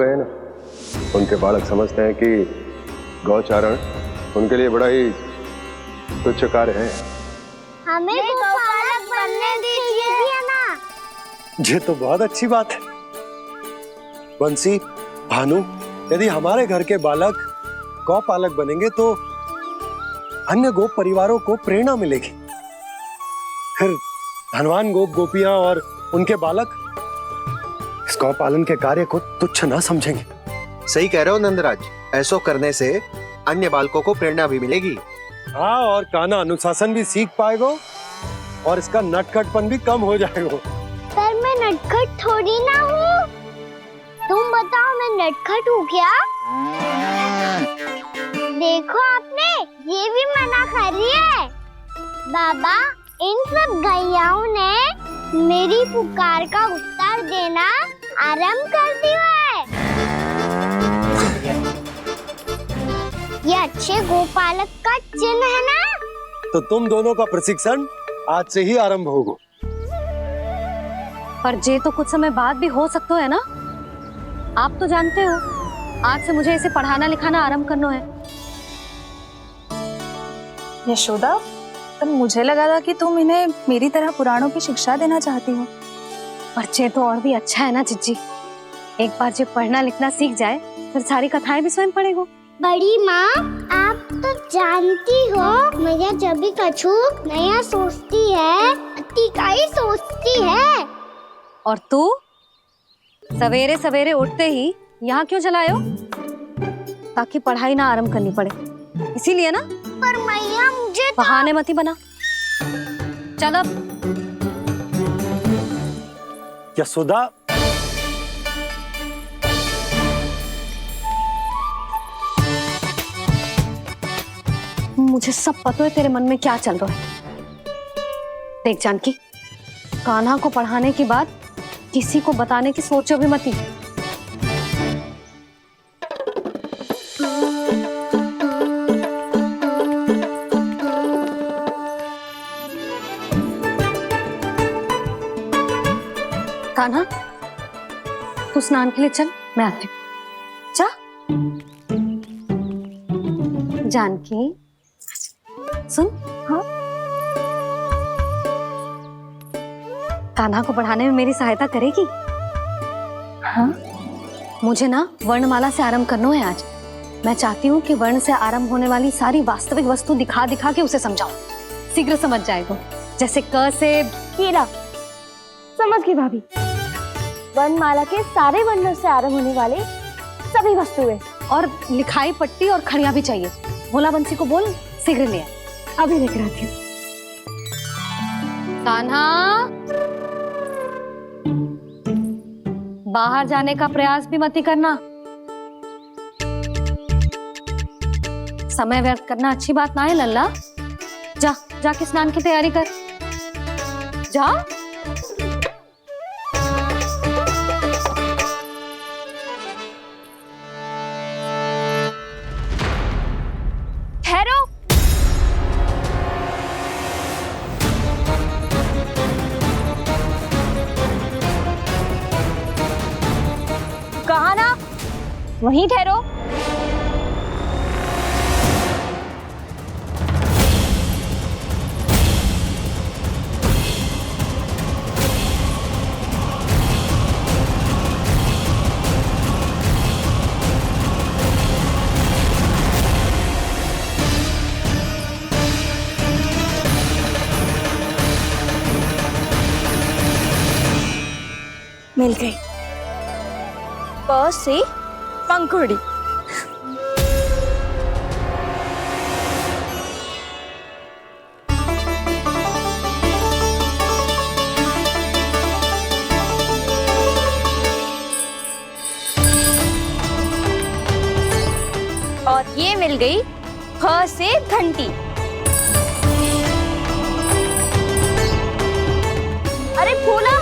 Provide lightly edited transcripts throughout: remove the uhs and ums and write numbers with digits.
गए ना, उनके बालक समझते हैं कि गौचारण उनके लिए बड़ा ही तुच्छ कार्य है। हमें गौपालक बनने दीजिए ना। ये तो बहुत अच्छी बात है। बंसी, भानु, यदि हमारे घर के बालक गौपालक बनेंगे तो अन्य गोप परिवारों को प्रेरणा मिलेगी। फिर धनवान गोप गोपियां और उनके बालक इस गौपालन के कार्य को तुच्छ ना समझेंगे। सही कह रहे हो नंदराज, ऐसा करने से अन्य बालकों को प्रेरणा भी मिलेगी। हाँ, और कान्हा अनुशासन भी सीख पाएगा और इसका नटखटपन भी कम हो जाएगा। पर मैं नटखट थोड़ी ना हूँ। तुम बताओ, मैं नटखट हूँ क्या? देखो आपने ये भी मना कर रही है। बाबा, इन सब गैयाओं ने मेरी पुकार का उत्तर देना आरंभ कर दिया है। ये अच्छे गोपालक का चिन्ह है ना? तो तुम दोनों का प्रशिक्षण आज से ही आरंभ होगा। पर जे तो कुछ समय बाद भी हो सकता है ना। आप तो जानते हो, आज से मुझे इसे पढ़ाना लिखाना आरंभ करना है। यशोदा, पर मुझे लगा था कि तुम इन्हें मेरी तरह पुराणों की शिक्षा देना चाहती हो। पर जे तो और भी अच्छा है ना जिज्जी। एक बार जो पढ़ना लिखना सीख जाए फिर सारी कथाएं भी स्वयं पढ़ेगा। बड़ी माँ, आप तो जानती हो मैया जब भी कछु नया सोचती है, का ही सोचती है। और तू सवेरे सवेरे उठते ही यहाँ क्यों चलायो? ताकि पढ़ाई ना आरंभ करनी पड़े, इसीलिए ना। पर मैया मुझे बहाने मती बना। चल अब। यशोदा, मुझे सब पता है तेरे मन में क्या चल रहा है। देख जानकी, कान्हा को पढ़ाने की बात किसी को बताने की सोचो भी मती। कान्हा, तू स्नान के लिए चल, मैं आती हूँ। जा। जानकी, सुन। हाँ, कान्हा को पढ़ाने में मेरी सहायता करेगी? हाँ, मुझे ना वर्णमाला से आरंभ करना है आज। मैं चाहती हूँ कि वर्ण से आरंभ होने वाली सारी वास्तविक वस्तु दिखा दिखा के उसे समझाऊं। शीघ्र समझ जाएगा। जैसे क से कीड़ा। समझ गई भाभी। वर्णमाला के सारे वर्णों से आरंभ होने वाले सभी वस्तुएं। और लिखाई पट्टी और खड़िया भी चाहिए। भोला बंसी को बोल शीघ्र ले आए। अभी लेकर आती हूँ। कान्हा, बाहर जाने का प्रयास भी मत करना। समय व्यर्थ करना अच्छी बात ना है लल्ला। जा, जाके स्नान की तैयारी कर। जा। ठहरो। कहा ना, वहीं ठहरो। मिल गई। प से पंखुड़ी। और ये मिल गई फ से घंटी। अरे फूला,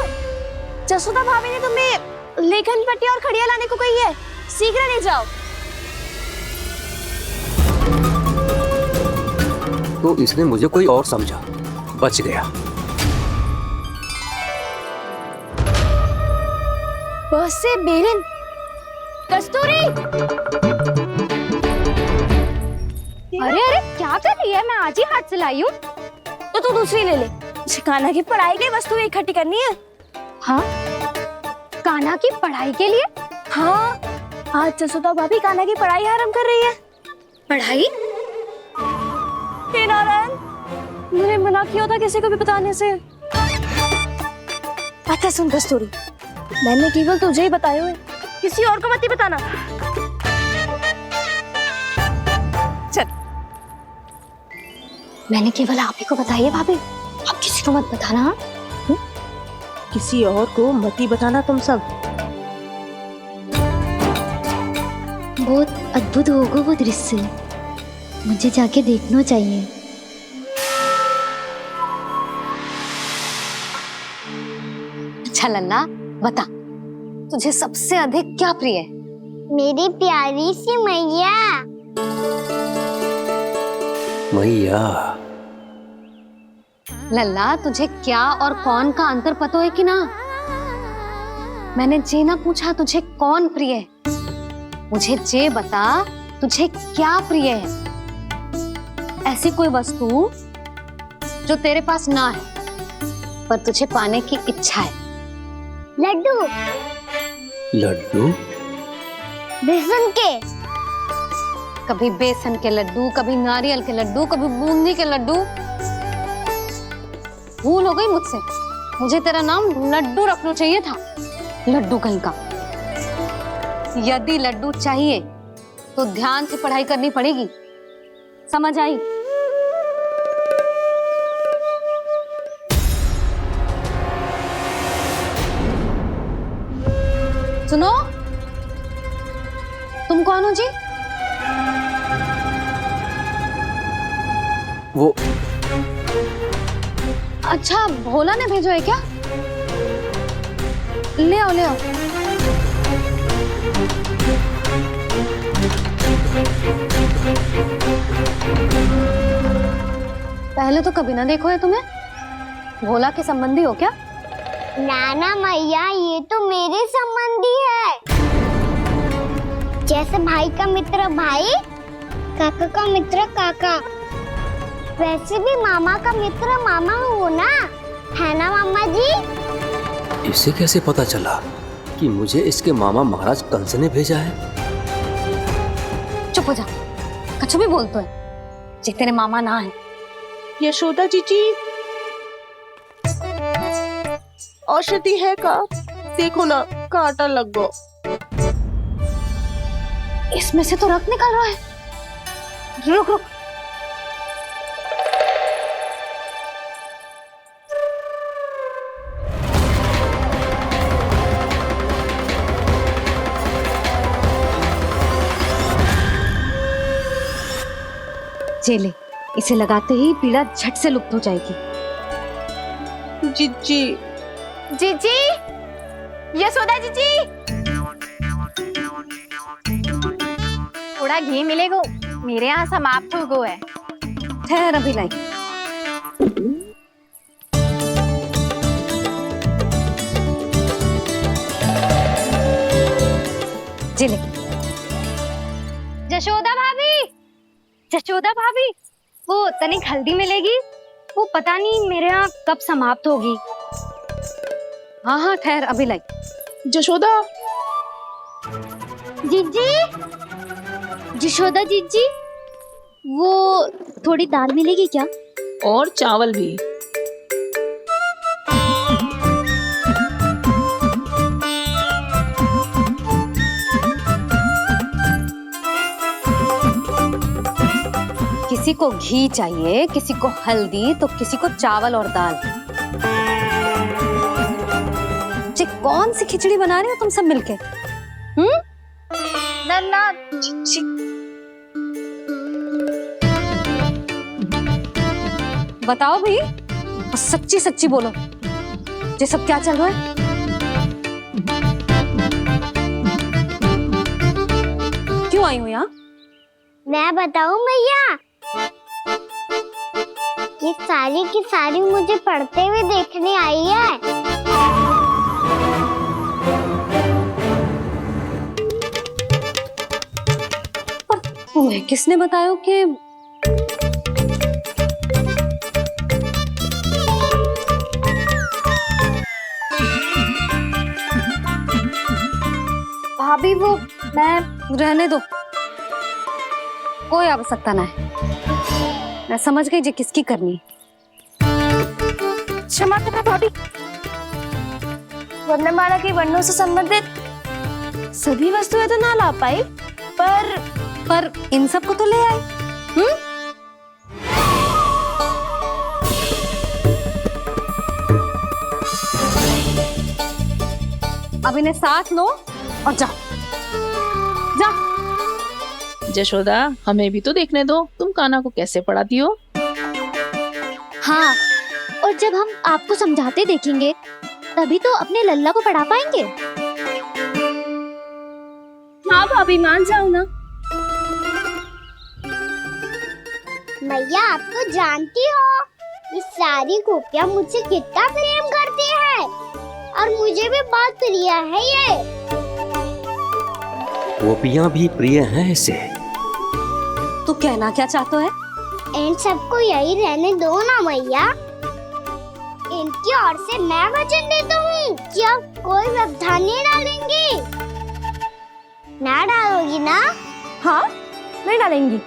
जसोदा भाभी ने तुम्हें लेखन पट्टी और खड़िया लाने को कही है, शीघ्र ले जाओ। तो इसने मुझे कोई और समझा, बच गया। ब से बेलन। कस्तूरी, अरे अरे क्या कर रही है? मैं आज ही हाथ से लाई हूँ। तो तू दूसरी ले ले। कान्हा की पढ़ाई की वस्तुएं इकट्ठी करनी है। हाँ, कान्हा की पढ़ाई के लिए? हाँ, आज जसोदा भाभी कान्हा की पढ़ाई आरंभ कर रही है। पढ़ाई? हे नारायण, मैंने मना किया था किसी को भी बताने से। अच्छा सुन कस्तूरी, मैंने केवल तुझे ही बताया है, किसी और को मत ही बताना। चल। मैंने केवल आप ही को बताई है भाभी, आप किसी को मत बताना। हाँ? किसी और को मत ही बताना तुम सब। बहुत अद्भुत होगा वो दृश्य, मुझे जाके देखना चाहिए। अच्छा लल्ला, बता तुझे सबसे अधिक क्या प्रिय है? मेरी प्यारी सी मैया। मैया। लल्ला, तुझे क्या और कौन का अंतर पता है कि ना? मैंने जे ना पूछा तुझे कौन प्रिय है, मुझे जे बता तुझे क्या प्रिय है। ऐसी कोई वस्तु जो तेरे पास ना है पर तुझे पाने की इच्छा है। लड्डू। लड्डू? बेसन के। कभी बेसन के लड्डू, कभी नारियल के लड्डू, कभी बूंदी के लड्डू। भूल हो गई मुझसे, मुझे तेरा नाम लड्डू रखना चाहिए था। लड्डू कहीं का। यदि लड्डू चाहिए तो ध्यान से पढ़ाई करनी पड़ेगी, समझ आई? सुनो, तुम कौन हो जी? वो अच्छा, भोला ने भेजो है क्या? ले आओ ले आओ। पहले तो कभी ना देखो है तुम्हें। भोला के संबंधी हो क्या? नाना मैया, ये तो मेरे संबंधी है। जैसे भाई का मित्र भाई, काका का मित्र काका, वैसे भी मामा का मित्र मामा हो ना, है ना मामा जी? इसे कैसे पता चला कि मुझे इसके मामा महाराज कंस ने भेजा है? चुप हो जा, कुछ भी बोलते है जे तेरे मामा ना है। यशोदा जीजी, औषधि है का? देखो ना, कांटा लग गो। इसमें से तो रक्त निकल रहा है। रुक रुक। चले, इसे लगाते ही पीड़ा झट से लुप्त हो जाएगी। जीजी, जीजी, यशोदा जीजी, थोड़ा घी मिलेगा? मेरे यहाँ समाप्त हो गया है। ठहर, अभी लाई। जिले। जशोदा भाभी, जशोदा भाभी, वो तनिक हल्दी मिलेगी? वो पता नहीं मेरे यहाँ कब समाप्त होगी। हाँ हाँ ठहर, अभी लाई। जशोदा जीजी, जशोदा जीजी, वो थोड़ी दाल मिलेगी क्या? और चावल भी। किसी को घी चाहिए, किसी को हल्दी, तो किसी को चावल और दाल। जी कौन सी खिचड़ी बना रही हो तुम सब मिलके? नन्ना, बताओ भाई, सच्ची सच्ची बोलो, ये सब क्या चल रहा है? क्यों आई हूँ यहाँ? मैं बताऊं मैया, ये सारी की सारी मुझे पढ़ते हुए देखने आई है। तुम्हें किसने बताया कि भाभी वो मैं रहने दो, कोई आवश्यकता ना है। मैं समझ गई जी किसकी करनी है। क्षमा करना भाभी, वर्णमाला के वर्णों से संबंधित सभी वस्तुएं तो ना ला पाई, पर इन सबको तो ले आए। अब इन्हें साथ लो और जाओ जाओ। जशोदा, हमें भी तो देखने दो तुम कान्हा को कैसे पढ़ाती हो। हाँ, और जब हम आपको समझाते देखेंगे तभी तो अपने लल्ला को पढ़ा पाएंगे। हाँ भाभी, मान जाओ ना। मैया, आप तो जानती हो ये सारी गोपियाँ मुझसे कितना प्रेम करती है और मुझे भी बहुत प्रिय है ये। गोपियां भी प्रिय हैं इसे। तू कहना क्या चाहता है? इन सबको यही रहने दो ना मैया। इनकी ओर से मैं वचन देता हूँ कि अब कोई व्यवधान नहीं डालेंगी। ना डालोगी ना? हाँ, नहीं डालेंगी।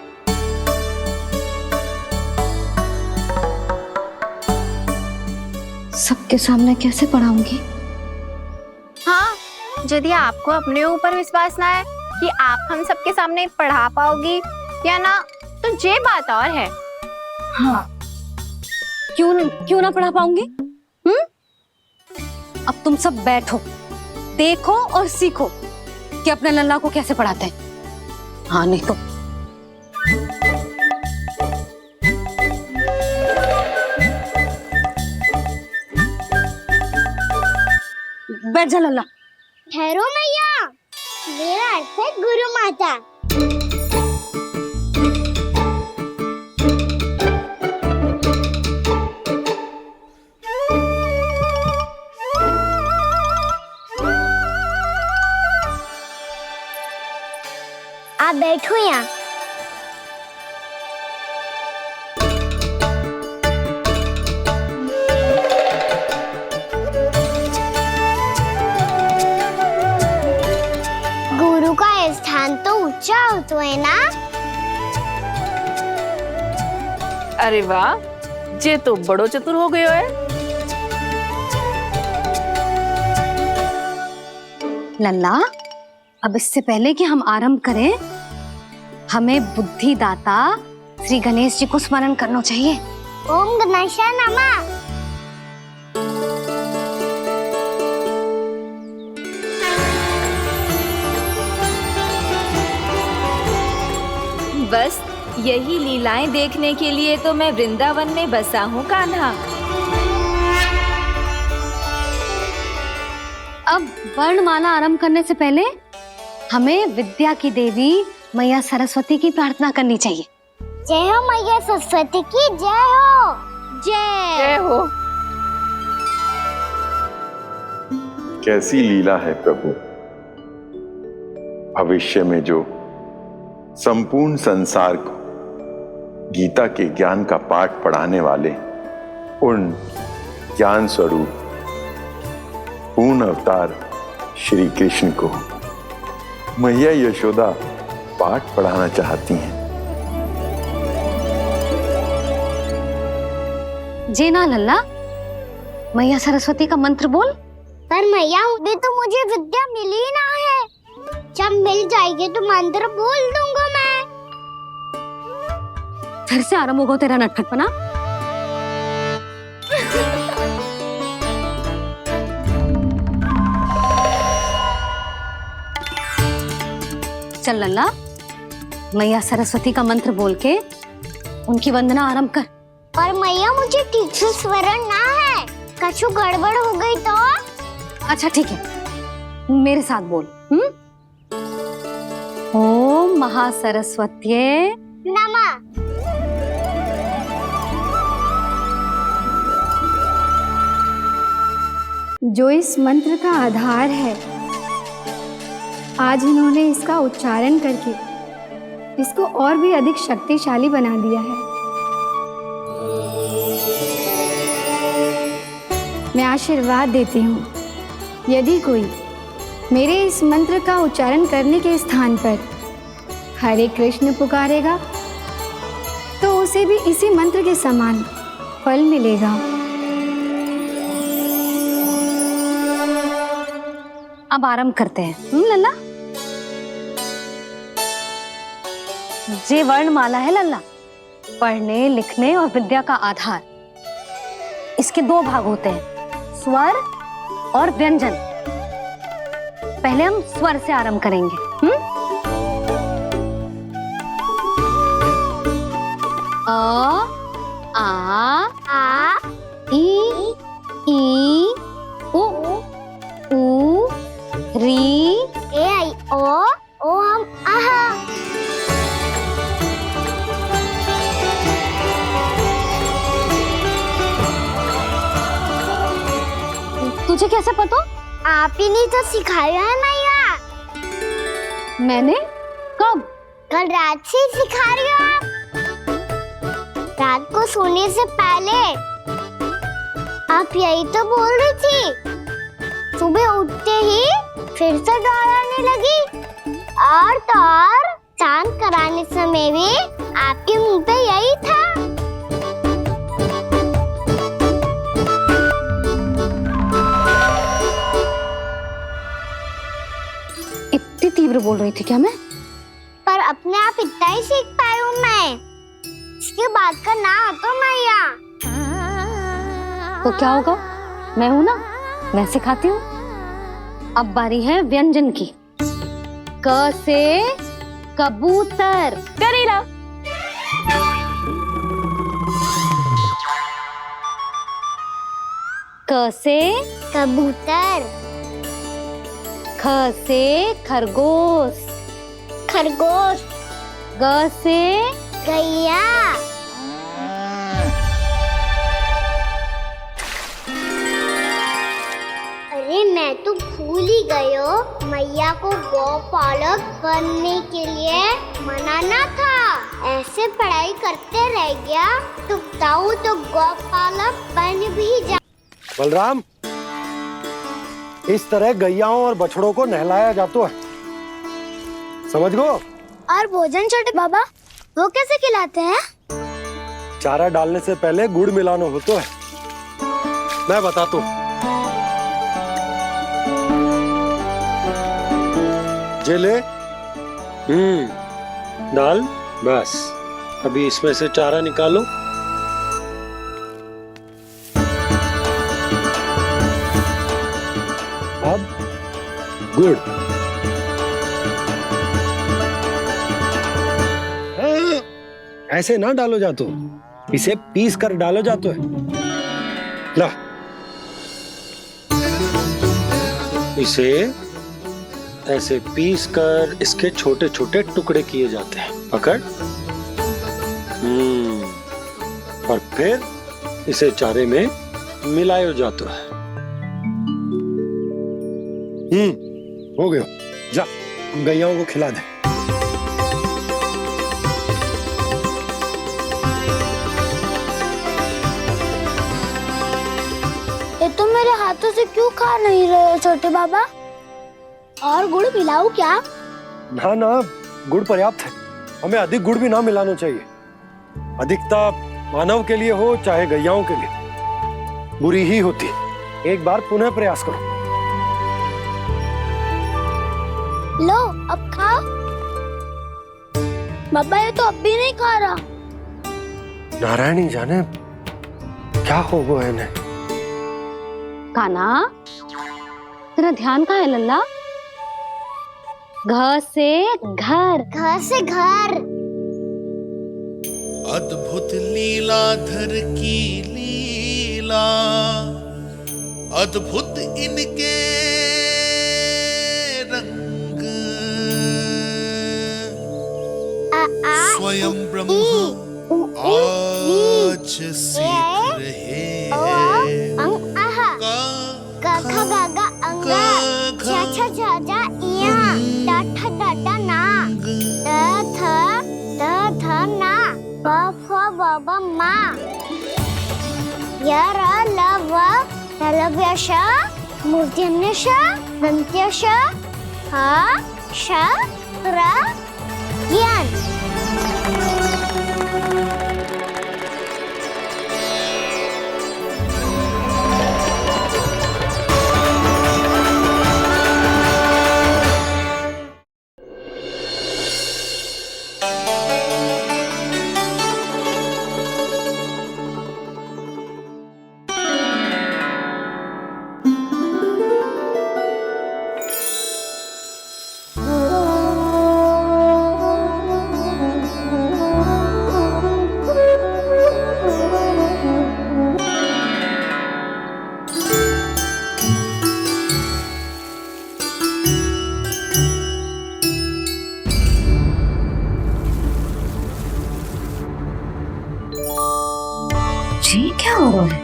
सबके सामने कैसे पढ़ाऊंगी? हाँ, यदि आपको अपने ऊपर विश्वास ना है कि आप हम सबके सामने पढ़ा पाओगी या ना, तो ये बात और है। हाँ, क्यों ना पढ़ा पाऊंगी? अब तुम सब बैठो, देखो और सीखो कि अपने लल्ला को कैसे पढ़ाते हैं। हाँ, नहीं तो बैठ जा लल्ला। ठहरो मैया, मेरा अर्थ है गुरु माता। आप बैठो यहाँ। गुरु का स्थान तो ऊंचा होता है ना? अरे वाह, जे तो बड़ो चतुर हो गयो है। लल्ला, अब इससे पहले कि हम आरंभ करें, हमें बुद्धिदाता श्री गणेश जी को स्मरण करना चाहिए। ओम गणेशाय नमः। बस यही लीलाएं देखने के लिए तो मैं वृंदावन में बसा हूँ कान्हा। अब वर्णमाला आरंभ करने से पहले हमें विद्या की देवी मैया सरस्वती की प्रार्थना करनी चाहिए। जय हो मैया सरस्वती की जय हो। जय हो। कैसी लीला है प्रभु। भविष्य में जो संपूर्ण संसार को गीता के ज्ञान का पाठ पढ़ाने वाले उन ज्ञान स्वरूप पूर्ण अवतार श्री कृष्ण को मैया यशोदा पाठ पढ़ाना चाहती हैं। जी ना लल्ला, मैया सरस्वती का मंत्र बोल। पर मैया, अभी तो मुझे विद्या मिली ना है। जब मिल जाएगी तो मंत्र बोल दूंगा मैं। फिर से आरंभ होगा तेरा नटखटपना। चल लल्ला, मैया सरस्वती का मंत्र बोल के उनकी वंदना आरंभ कर। पर मैया, मुझे ठीक से स्मरण ना है। कछु गड़बड़ हो गई तो? अच्छा ठीक है, मेरे साथ बोल। ओम महासरस्वत्ये नमः। जो इस मंत्र का आधार है, आज इन्होंने इसका उच्चारण करके इसको और भी अधिक शक्तिशाली बना दिया है। मैं आशीर्वाद देती हूँ, यदि कोई मेरे इस मंत्र का उच्चारण करने के स्थान पर हरे कृष्ण पुकारेगा तो उसे भी इसी मंत्र के समान फल मिलेगा। अब आरंभ करते हैं। लल्ला, जे वर्णमाला है लल्ला, पढ़ने लिखने और विद्या का आधार। इसके दो भाग होते हैं, स्वर और व्यंजन। पहले हम स्वर से आरंभ करेंगे। अ, आ, ई, उ, री, ए आई ओ हम आहा। तुझे कैसे पता? आप ही नहीं तो सिखाया है मैया। मैंने? कब? कल रात से सिखा रही हो आप। रात को सोने से पहले आप यही तो बोल रही थी। सुबह उठते ही फिर से दोहराने लगी, और तो और चांद कराने समय भी आपके मुंह पे यही था। इतनी तीव्र बोल रही थी क्या मैं? पर अपने आप इतना ही सीख पाई हूँ मैं। इसके बाद का ना तो मैया। तो क्या होगा? मैं हूं ना, मैं सिखाती हूँ। अब बारी है व्यंजन की। क से कबूतर। करेला। क से कबूतर। ख से खरगोश। खरगोश। ग से गैया। अरे मैं तो भूल ही गई हो, मैया को गौपालक बनने के लिए मनाना था। ऐसे पढ़ाई करते रह गया तो बताऊं तो गौपालक बन भी जा। बलराम, इस तरह गैयाओं और बछड़ों को नहलाया जाता है, समझ गो? और भोजन छोटे बाबा, वो कैसे खिलाते हैं? चारा डालने से पहले गुड़ मिलाना होता है। मैं बताता हूँ। जेले, डाल, बस। अभी इसमें से चारा निकालो। अब गुड़। ऐसे ना डालो जातो, इसे पीस कर डालो जातो है। ला, इसे ऐसे पीस कर इसके छोटे छोटे टुकड़े किए जाते हैं। पकड़। और फिर इसे चारे में मिलाया जाता है। हो गया। जा, गैयाओं को खिला दे। ये तो मेरे हाथों से क्यों खा नहीं रहे हो छोटे बाबा? और गुड़ मिलाऊं क्या? ना ना, गुड़ पर्याप्त है। हमें अधिक गुड़ भी ना मिलाना चाहिए। अधिकता मानव के लिए हो चाहे गैयाओं के लिए बुरी ही होती है। एक बार पुनः प्रयास करो। लो, अब खाओ। बाबा ये तो अब भी नहीं खा रहा। नारायणी जाने क्या हो गया इन्हें। काना, तेरा ध्यान कहाँ है लल्ला? घ से घर। घर से घर। अद्भुत लीलाधर की लीला, अद्भुत इनके रंग, स्वयं ब्रह्म आज सीख रहे हैं। चा चा चा चा इया, टा ठा टा टा ना, ट थ बाबा माँ यार लव लव्यश मूर्त्यन्यश दन्त्यश हा श र ज्ञान। जी क्या हो रहा है?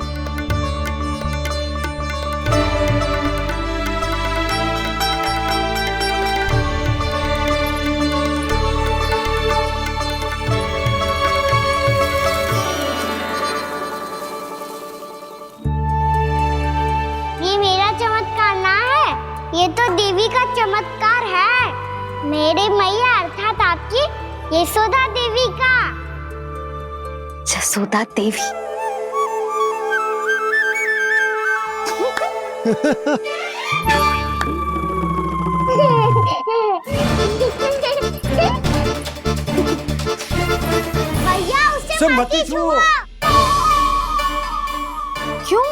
ये मेरा चमत्कार ना है, ये तो देवी का चमत्कार है, मेरे मैया अर्थात आपकी यशोदा देवी का। जसोदा देवी। भैया उसे मत छुओ। क्यों?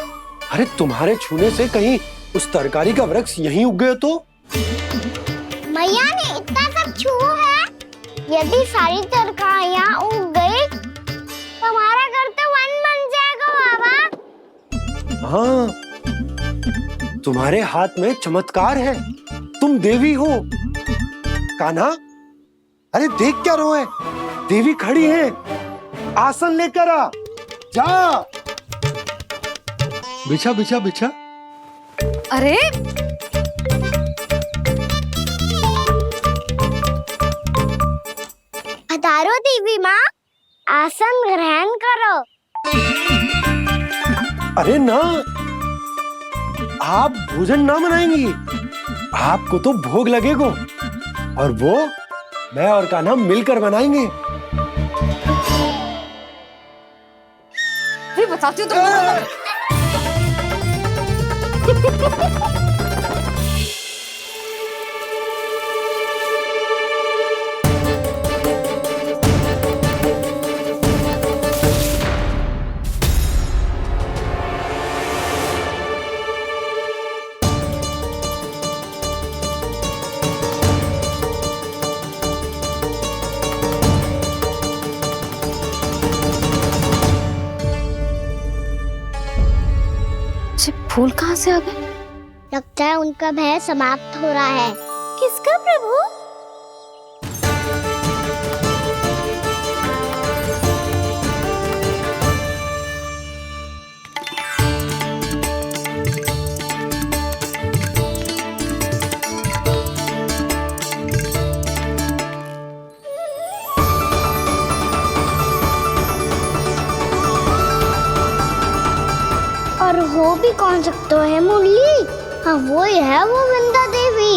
अरे तुम्हारे छूने से कहीं उस तरकारी का वृक्ष यहीं उग गए तो? मैया ने इतना सब छुआ है, यदि सारी तरकारियां उग गई तो हमारा घर तो वन बन जाएगा बाबा। हाँ, तुम्हारे हाथ में चमत्कार है, तुम देवी हो। कान्हा, अरे देख क्या रोए, देवी खड़ी है, आसन लेकर आ, जा। बिछा बिछा बिछा। अरे पधारो देवी माँ, आसन ग्रहण करो। अरे ना, आप भोजन ना बनाएंगी, आपको तो भोग लगेगा और वो मैं और कान्हा मिलकर बनाएंगे। अरे बताती हूँ तुमको। फूल कहाँ से आ गए? लगता है उनका भय समाप्त हो रहा है। किसका प्रभु? और वो भी कौन सकता है मुरली? हाँ वो ही है, वो वृंदा देवी।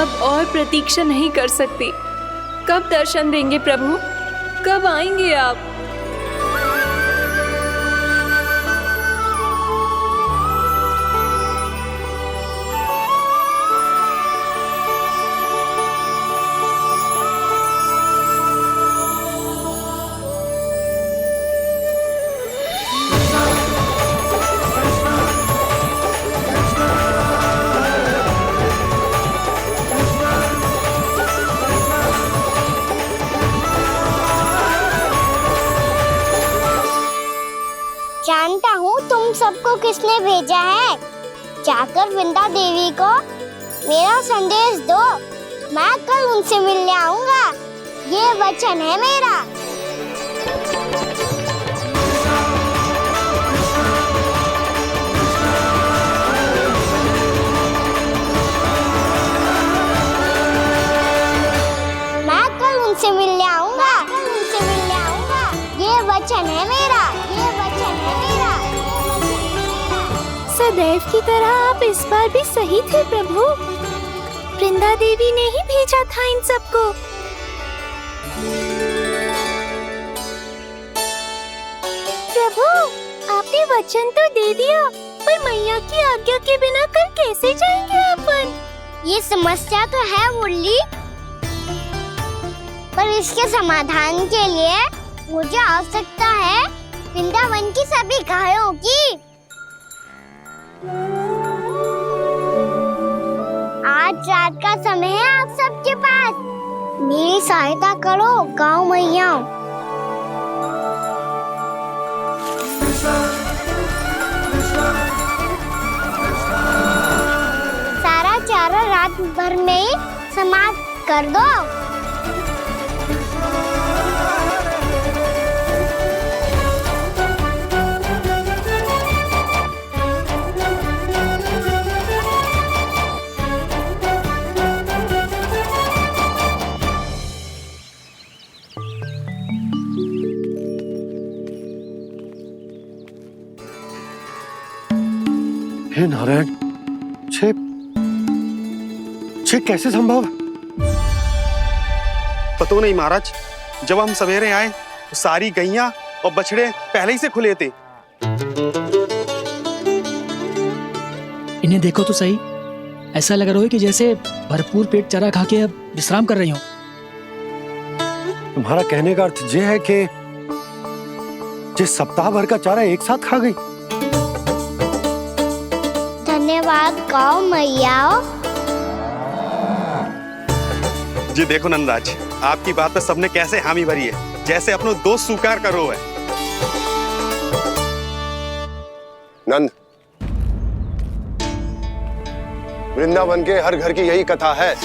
अब और प्रतीक्षा नहीं कर सकती। कब दर्शन देंगे प्रभु? कब आएंगे आप? जानता हूँ तुम सबको किसने भेजा है। जाकर वृंदा देवी को मेरा संदेश दो, मैं कल उनसे मिलने आऊंगा, ये वचन है मेरा। सदैव की तरह आप इस बार भी सही थे प्रभु। वृंदा देवी ने ही भेजा था इन सबको। प्रभु, आपने वचन तो दे दिया, पर मैया की आज्ञा के बिना कल कैसे जाएंगे अपन? ये समस्या तो है मुरली, पर इसके समाधान के लिए मुझे आवश्यकता है वृंदावन की सभी गायों की। आज रात का समय है आप सबके पास, मेरी सहायता करो गाँव मैया। सारा चारा रात भर में ही समाप्त कर दो। हे नारायण, छे कैसे संभव? पता नहीं महाराज, जब हम सवेरे आए तो सारी गैया और बछड़े पहले ही से खुले थे। इन्हें देखो तो सही, ऐसा लग रहा है कि जैसे भरपूर पेट चारा खा के अब विश्राम कर रही हो। तुम्हारा कहने का अर्थ यह है कि जिस सप्ताह भर का चारा एक साथ खा गई। धन्यवाद गाँव मैया। जी देखो नंदराज, आपकी बात पे सबने कैसे हामी भरी है, जैसे अपनो दोस्त स्वीकार करो है। नंद, वृंदावन के हर घर की यही कथा है,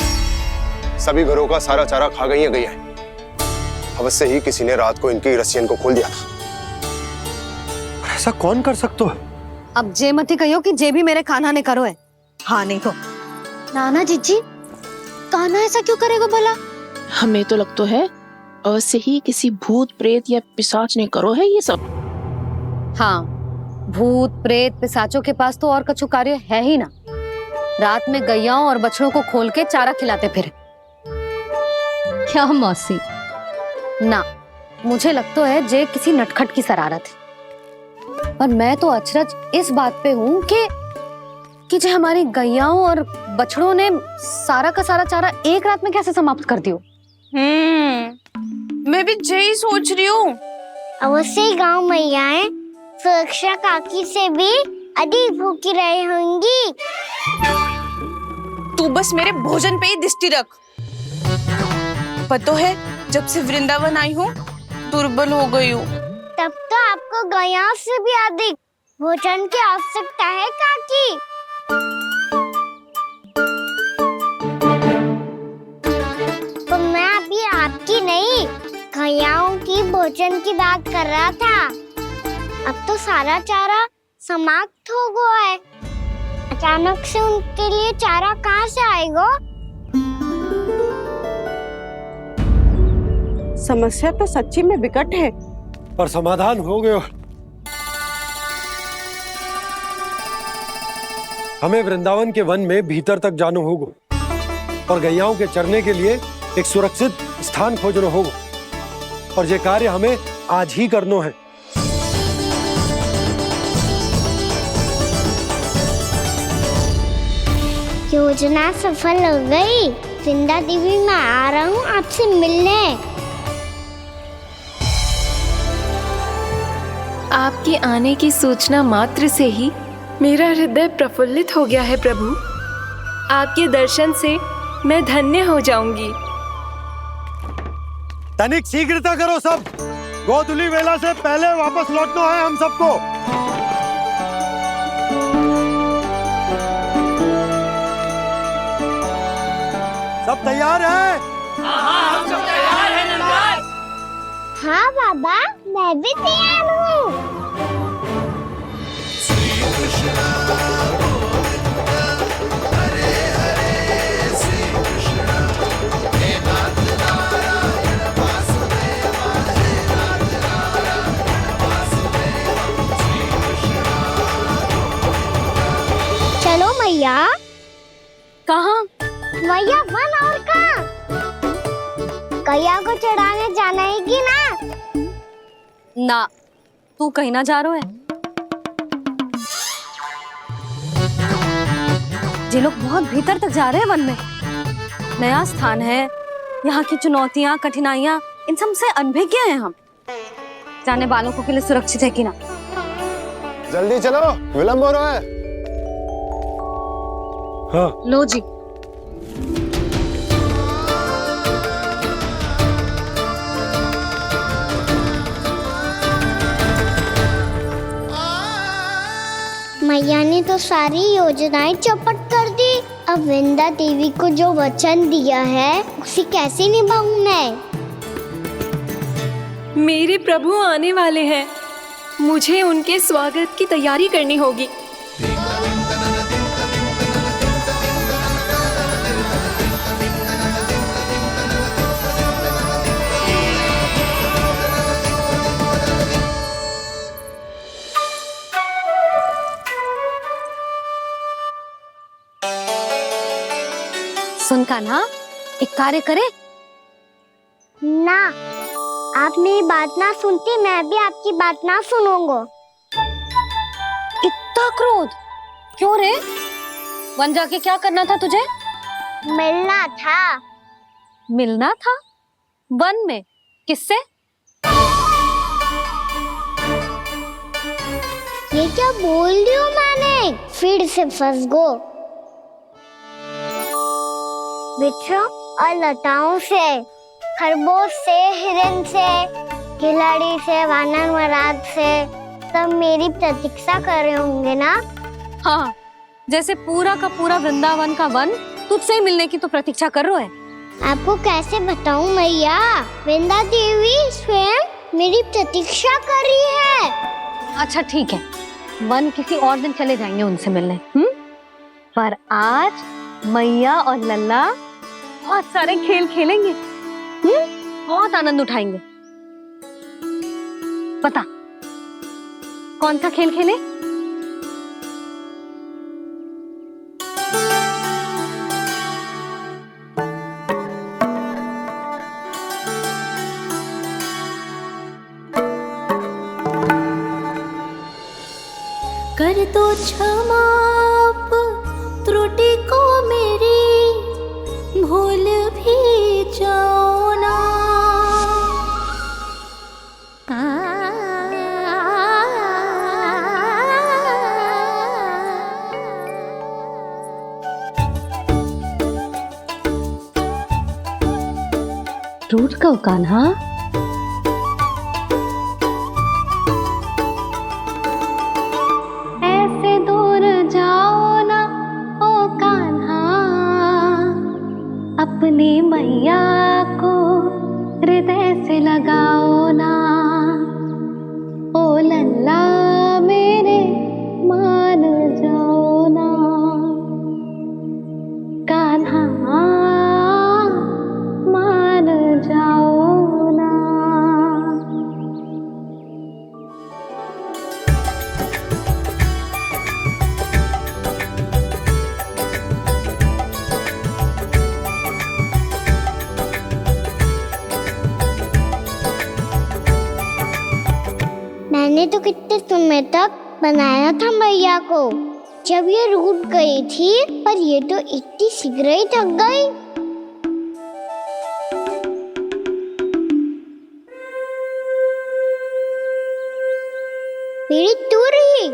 सभी घरों का सारा चारा खा गई है। अवश्य ही किसी ने रात को इनकी रस्सियन को खोल दिया था। ऐसा कौन कर सकता है? अब जे मती कहियो कि जे भी मेरे कान्हा ने करो है। हाँ नहीं तो नाना जीजी, कान्हा ऐसा क्यों करेगा भला? हमें तो लगता है अवश्य ही किसी भूत प्रेत या पिशाच ने करो है ये सब। हाँ, भूत प्रेत पिशाचों के पास तो और कछु कार्य है ही ना। रात में गैयाओं और बछड़ों को खोल के चारा खिलाते फिर। क्या मौसी? ना, मुझे लगता है जे किसी नटखट की शरारत है। पर मैं तो अचरज इस बात पे हूँ कि जो हमारी गैयाओं और बछड़ों ने सारा का सारा चारा एक रात में कैसे समाप्त कर दियो। मैं भी यही सोच रही हूँ। अवश्य ही गाँव मैयाएं सुरक्षा काकी से भी अधिक भूखी रही होंगी। तू बस मेरे भोजन पे ही दृष्टि रख। पता है, जब से वृंदावन आई हूँ दुर्बल हो गई हूँ। तब तो आपको गैयाओं से भी अधिक भोजन की आवश्यकता है काकी। तो मैं अभी आपकी नहीं, गैयाओं की भोजन की बात कर रहा था। अब तो सारा चारा समाप्त हो गया है, अचानक से उनके लिए चारा कहाँ से आएगा? समस्या तो सच्ची में विकट है, पर समाधान हो गया। हमें वृंदावन के वन में भीतर तक जाना होगा और गैयाओं के चरने के लिए एक सुरक्षित स्थान खोजना होगा, और ये कार्य हमें आज ही करना है। योजना सफल हो गई। वृंदा देवी, मैं आ रहा हूँ आपसे मिलने। आपके आने की सूचना मात्र से ही मेरा हृदय प्रफुल्लित हो गया है प्रभु। आपके दर्शन से मैं धन्य हो जाऊंगी। तनिक शीघ्रता करो सब, गोधूली वेला से पहले वापस लौटना है हम सबको। सब तैयार है? हाँ, हम सब तैयार हैं नंदराज। हाँ बाबा, मैं भी तैयार हूँ। मैया। कहाँ? मैया वन और कहाँ? गैया को चढ़ाने जाना है कि ना? ना, तू कहीं ना जा रहा है। ये लोग बहुत भीतर तक जा रहे हैं वन में। नया स्थान है, यहाँ की चुनौतियाँ, कठिनाइयाँ, इन सब से अनभिज्ञ हैं हम। जाने वालों के लिए सुरक्षित है कि ना? जल्दी चलो, विलंब हो रहा है। हाँ। लो जी। मैया ने तो सारी योजनाएं चौपट कर दी। अब वृंदा देवी को जो वचन दिया है उसे कैसे निभाऊं मैं? मेरे प्रभु आने वाले हैं, मुझे उनके स्वागत की तैयारी करनी होगी। सुन कान्हा, एक कार्य करे ना, आप मेरी बात ना सुनती, मैं भी आपकी बात ना सुनूंगा। इतना क्रोध क्यों रे? वन जाके क्या करना था तुझे? मिलना था। मिलना था? वन में? किससे? ये क्या बोल रही हूँ मैंने? फिर से फंस गो। वृक्षों और लताओं से, खरगोश से, हिरन से, खिलाड़ी से, वानर महाराज से, सब मेरी प्रतीक्षा कर रहे होंगे ना? हाँ, जैसे पूरा का पूरा वृंदावन का वन तुझसे ही मिलने की तो प्रतीक्षा कर रहा है। आपको कैसे बताऊं मैया? वृंदा देवी स्वयं मेरी प्रतीक्षा कर रही है। अच्छा ठीक है, वन किसी और दिन चले जाएंगे उनसे मिलने। पर आज मैया और लल्ला बहुत सारे खेल खेलेंगे। बहुत आनंद उठाएंगे। पता कौन सा खेल खेले? कर दो क्षमा त्रुटि को मेरी, भूल भी जाओ ना। रूठ कब कान्हा? ऐसे दूर जाओ ना ओ कान्हा, अपनी मैया को हृदय से लगाओ ना। ओ लल्ला मेरे मान जाओ ना, कान्हा मान जाओ ना। मैंने तो कितने समय तक बनाया था मैया को, जब ये रूठ गई थी, पर ये तो इतनी शीघ्र ही थक गई। मेरी दूर ही।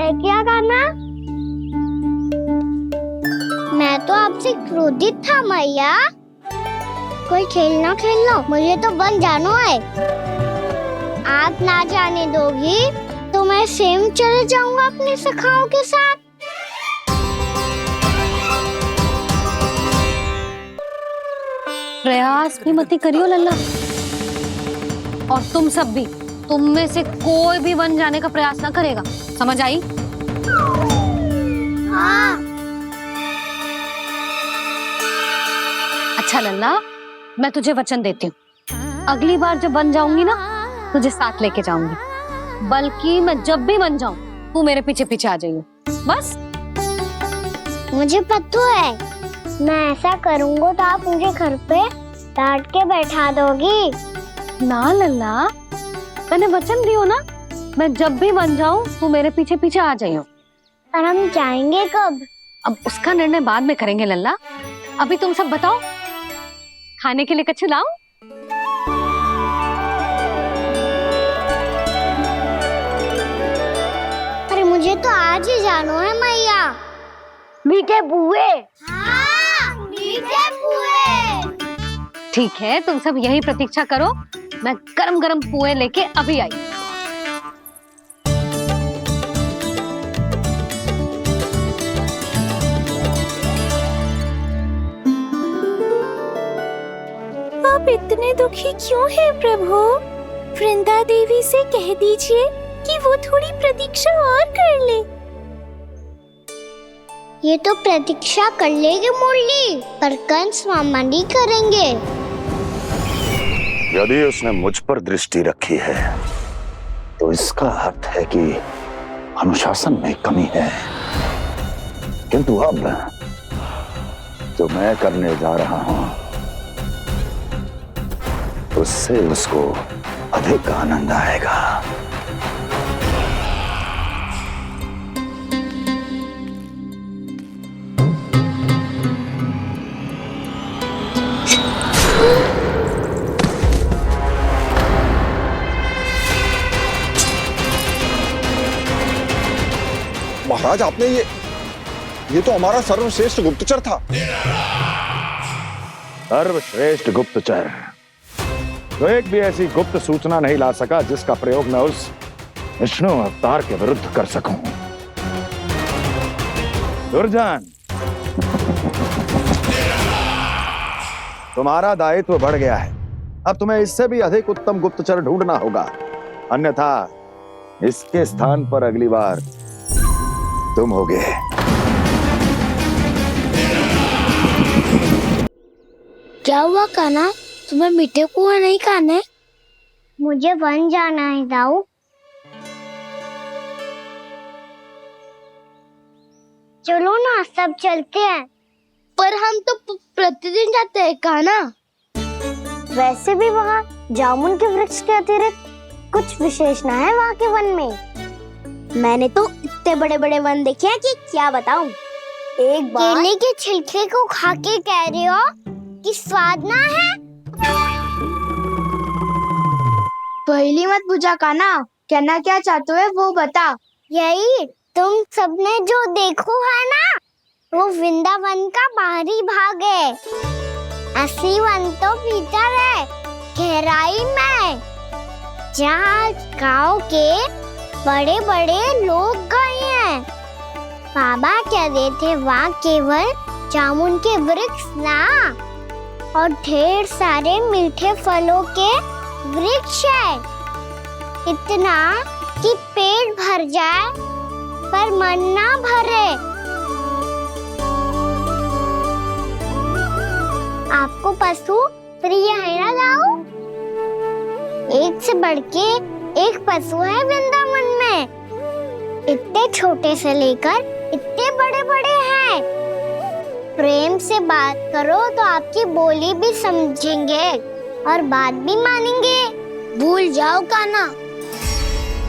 है क्या कान्हा? मैं तो आपसे क्रोधित था मैया। कोई खेलना खेल लो, मुझे तो वन जाना है। आप ना जाने दोगी तो मैं स्वयं चले जाऊंगा अपने सखाओं के साथ। प्रयास भी मत करियो लल्ला। और तुम सब भी, तुम में से कोई भी वन जाने का प्रयास ना करेगा, समझ आई? हाँ। अच्छा लल्ला, मैं तुझे वचन देती हूँ, अगली बार जब वन जाऊंगी ना तुझे साथ लेके जाऊंगी। बल्कि मैं जब भी वन जाऊं तू मेरे पीछे पीछे आ जाइयो, बस। मुझे पता है, मैं ऐसा करूंगा तो आप मुझे घर पे डांट के बैठा दोगी। ना लल्ला, मैंने वचन दियो ना, मैं जब भी वन जाऊं तू मेरे पीछे पीछे आ जाइयो। पर हम जाएंगे कब? अब उसका निर्णय बाद में करेंगे लल्ला। अभी तुम सब बताओ, खाने के लिए कुछ लाऊं? अरे मुझे तो आज ही जाना है मैया। मीठे बुए। हाँ, मीठे बुए। ठीक है, तुम सब यही प्रतीक्षा करो, मैं गरम गरम पुए लेके अभी आई। आप इतने दुखी क्यों हैं प्रभु? वृंदा देवी से कह दीजिए कि वो थोड़ी प्रतीक्षा और कर ले। ये तो प्रतीक्षा कर लेगी मुरली, पर कंस मामा नहीं करेंगे। यदि उसने मुझ पर दृष्टि रखी है तो इसका अर्थ है कि अनुशासन में कमी है। किंतु अब जो मैं करने जा रहा हूं उससे उसको अधिक आनंद आएगा। महाराज, आपने ये तो हमारा सर्वश्रेष्ठ गुप्तचर था। सर्वश्रेष्ठ गुप्तचर तो एक भी ऐसी गुप्त सूचना नहीं ला सका जिसका प्रयोग मैं उस विष्णु अवतार के विरुद्ध कर सकूं। दुर्जन, तुम्हारा दायित्व बढ़ गया है। अब तुम्हें इससे भी अधिक उत्तम गुप्तचर ढूंढना होगा, अन्यथा इसके स्थान पर अगली बार तुम होगे। क्या हुआ कान्हा, तुम्हें मीठे पुआ नहीं खाने? मुझे वन जाना है दाऊ। चलो ना, सब चलते हैं। पर हम तो प्रतिदिन जाते हैं कान्हा। वैसे भी वहाँ जामुन के वृक्ष के अतिरिक्त कुछ विशेष ना है वहाँ के वन में। मैंने तो इतने बड़े बड़े वन देखे हैं कि क्या बताऊं। एक बार केले के छिलके को खा के कह रहे हो कि स्वाद ना है? पहली मत बुझा कान्हा, कहना क्या चाहते हो वो बता। यही तुम सबने जो देखो है ना, वो वृंदावन का बाहरी भाग है। असली वन तो भीतर है, गहराई में, जहाँ गांव के बड़े बड़े लोग गए हैं। बाबा कह रहे थे वहाँ केवल जामुन के वृक्ष ना, और ढेर सारे मीठे फलों के वृक्ष है। इतना कि पेट भर जाए पर मन ना भरे। आपको पशु प्रिय है ना दाऊ? एक से बढ़ के एक पशु है वृंदावन में। इतने छोटे से लेकर इतने बड़े बड़े हैं। प्रेम से बात करो तो आपकी बोली भी समझेंगे और बात भी मानेंगे। भूल जाओ कान्हा,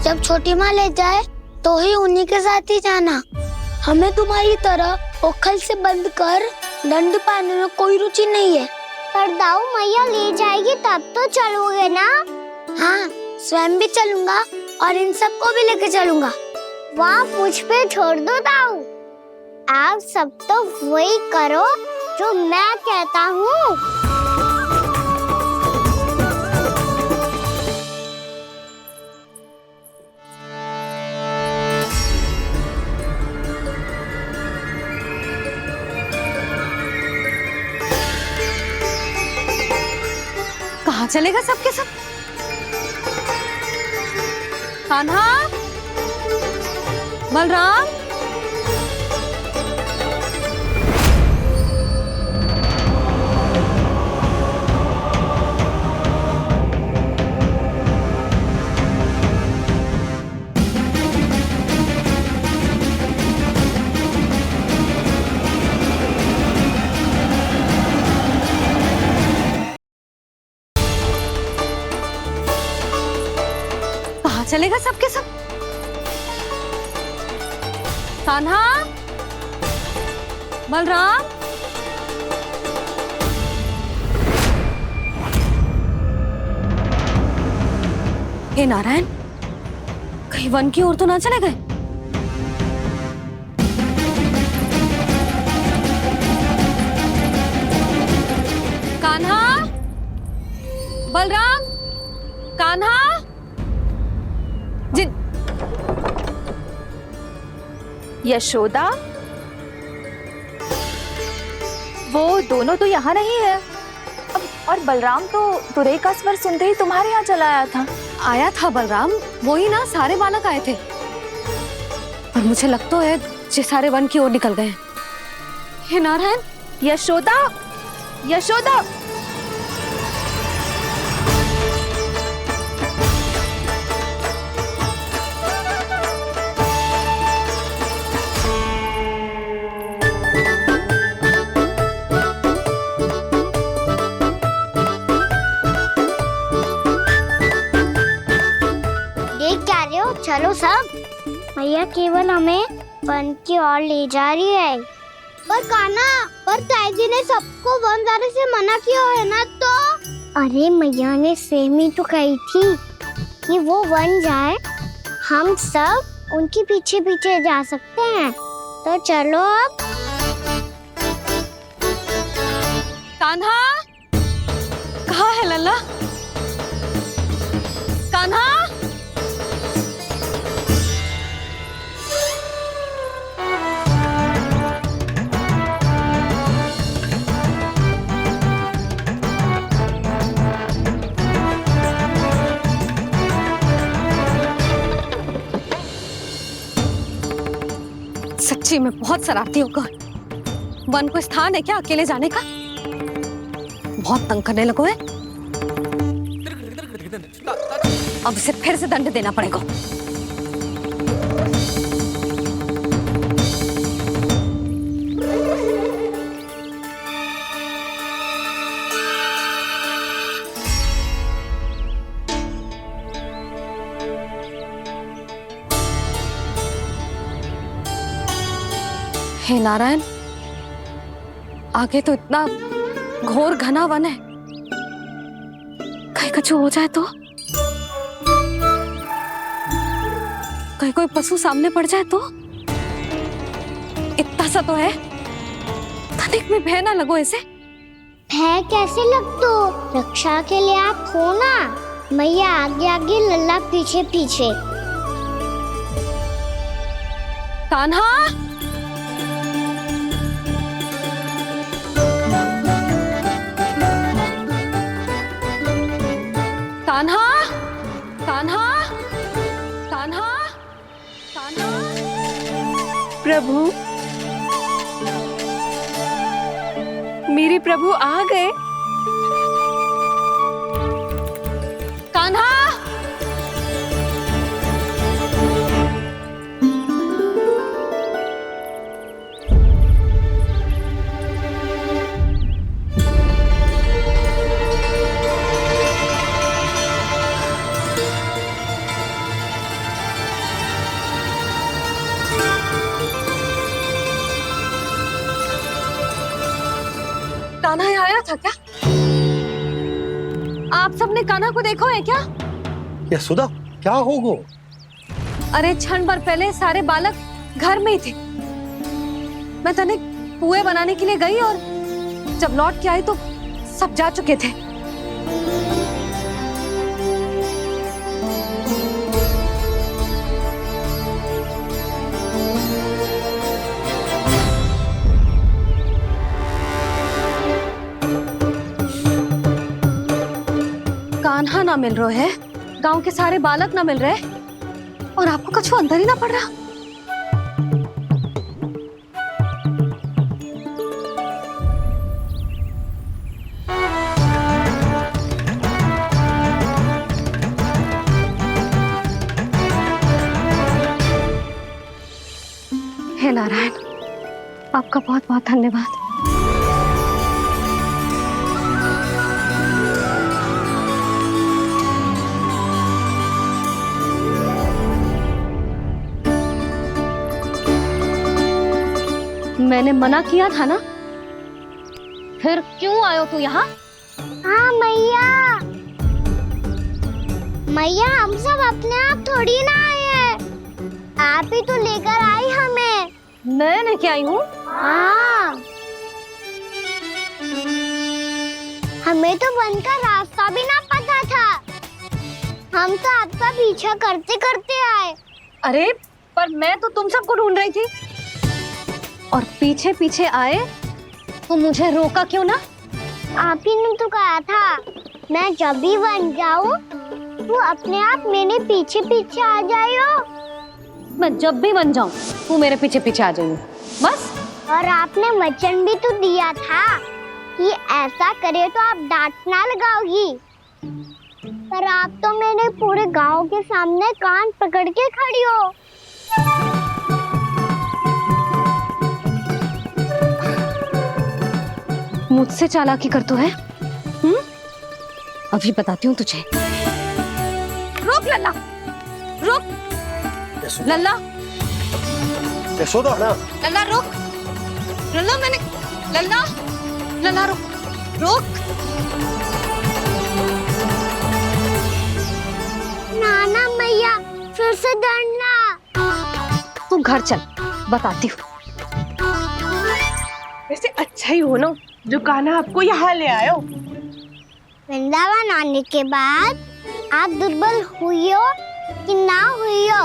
जब छोटी माँ ले जाए तो ही उन्हीं के साथ ही जाना। हमें तुम्हारी तरह ओखल से बंद कर दंड पाने में कोई रुचि नहीं है। पर दाऊ मैया ले जाएगी तब तो चलोगे ना? हाँ, स्वयं भी चलूंगा और इन सबको भी लेके चलूंगा। वहाँ मुझ पे छोड़ दो ताऊ। आप सब तो वही करो जो मैं कहता हूँ। कहाँ चलेगा सबके सब? कान्हा, बलराम, चलेगा सबके सब? कान्हा, बलराम, हे नारायण, कहीं वन की ओर तो ना चले गए? कान्हा, बलराम, कान्हा, यशोदा, वो दोनों तो यहाँ नहीं है। और बलराम तो तुरई का स्वर सुनते ही तुम्हारे यहाँ चला आया था। आया था बलराम, वही ना सारे बालक आए थे। पर मुझे लगता है ये सारे वन की ओर निकल गए। हे नारायण, यशोदा, यशोदा, चलो सब, मैया केवल हमें वन की ओर ले जा रही है। पर कान्हा, पर ताईजी ने सबको वन जाने से मना किया है ना तो? अरे मैया ने सेम ही तो कही थी कि वो वन जाए, हम सब उनके पीछे पीछे जा सकते हैं। तो चलो अब। कान्हा, कहाँ है लल्ला? कान्हा, सच्ची में बहुत शरारती होकर। वन को स्थान है क्या अकेले जाने का? बहुत तंग करने लगो है। अब इसे फिर से दंड देना पड़ेगा। हे नारायण, आगे तो इतना घोर घना वन है, कहीं कुछ हो जाए तो? कहीं कोई पशु सामने पड़ जाए तो? इतना सा तो है, तनिक में भय ना लगो इसे। भय कैसे लग तो? रक्षा के लिए आप हो ना। मैया आगे आगे, लल्ला पीछे पीछे। कान्हा, कान्हा, कान्हा, कान्हा, कान्हा। प्रभु, मेरे प्रभु आ गए। कान्हा, कान्हा यहाँ आया था क्या? आप सबने कान्हा को देखो है क्या? यशोदा, क्या हो गो? अरे क्षण भर पहले सारे बालक घर में ही थे। मैं तनिक पुए बनाने के लिए गई और जब लौट के आई तो सब जा चुके थे। कान्हा ना मिल रहा है, गांव के सारे बालक ना मिल रहे और आपको कुछ अंदर ही ना पड़ रहा। हे नारायण, आपका बहुत बहुत धन्यवाद। मैंने मना किया था ना, फिर क्यों आयो तू यहाँ? हाँ मैया, मैया हम सब अपने आप थोड़ी ना आए हैं, आप ही तो लेकर आई हमें। मैं लेके आई हूँ? हाँ, हमें तो वन का रास्ता भी ना पता था, हम तो आपका पीछा करते करते आए। अरे पर मैं तो तुम सबको ढूंढ रही थी और पीछे पीछे आए तो मुझे रोका क्यों ना? आप ही ने तो कहा था मैं जब भी बन जाऊं तू अपने आप मेरे पीछे पीछे आ जाइयो। मैं जब भी बन जाऊं तू मेरे पीछे पीछे आ जाइयो बस। और आपने वचन भी तो दिया था कि ऐसा करे तो आप डांट ना लगाओगी, पर आप तो मेरे पूरे गांव के सामने कान पकड़ के खड़ी हो। मुझसे चालाकी कर तो है? अभी बताती हूँ तुझे। रुक लल्ला, रुक लल्ला, यशोदा ना। लल्ला रुक, लल्ला मैंने, लल्ला, लल्ला रुक, रुक। नाना मैया फिर से डरना। तू घर चल, बताती हूँ। वैसे अच्छा ही हो ना जो कान्हा आपको यहाँ ले आयो। वृंदावन आने के बाद आप दुर्बल हुई हो कि ना हुई हो,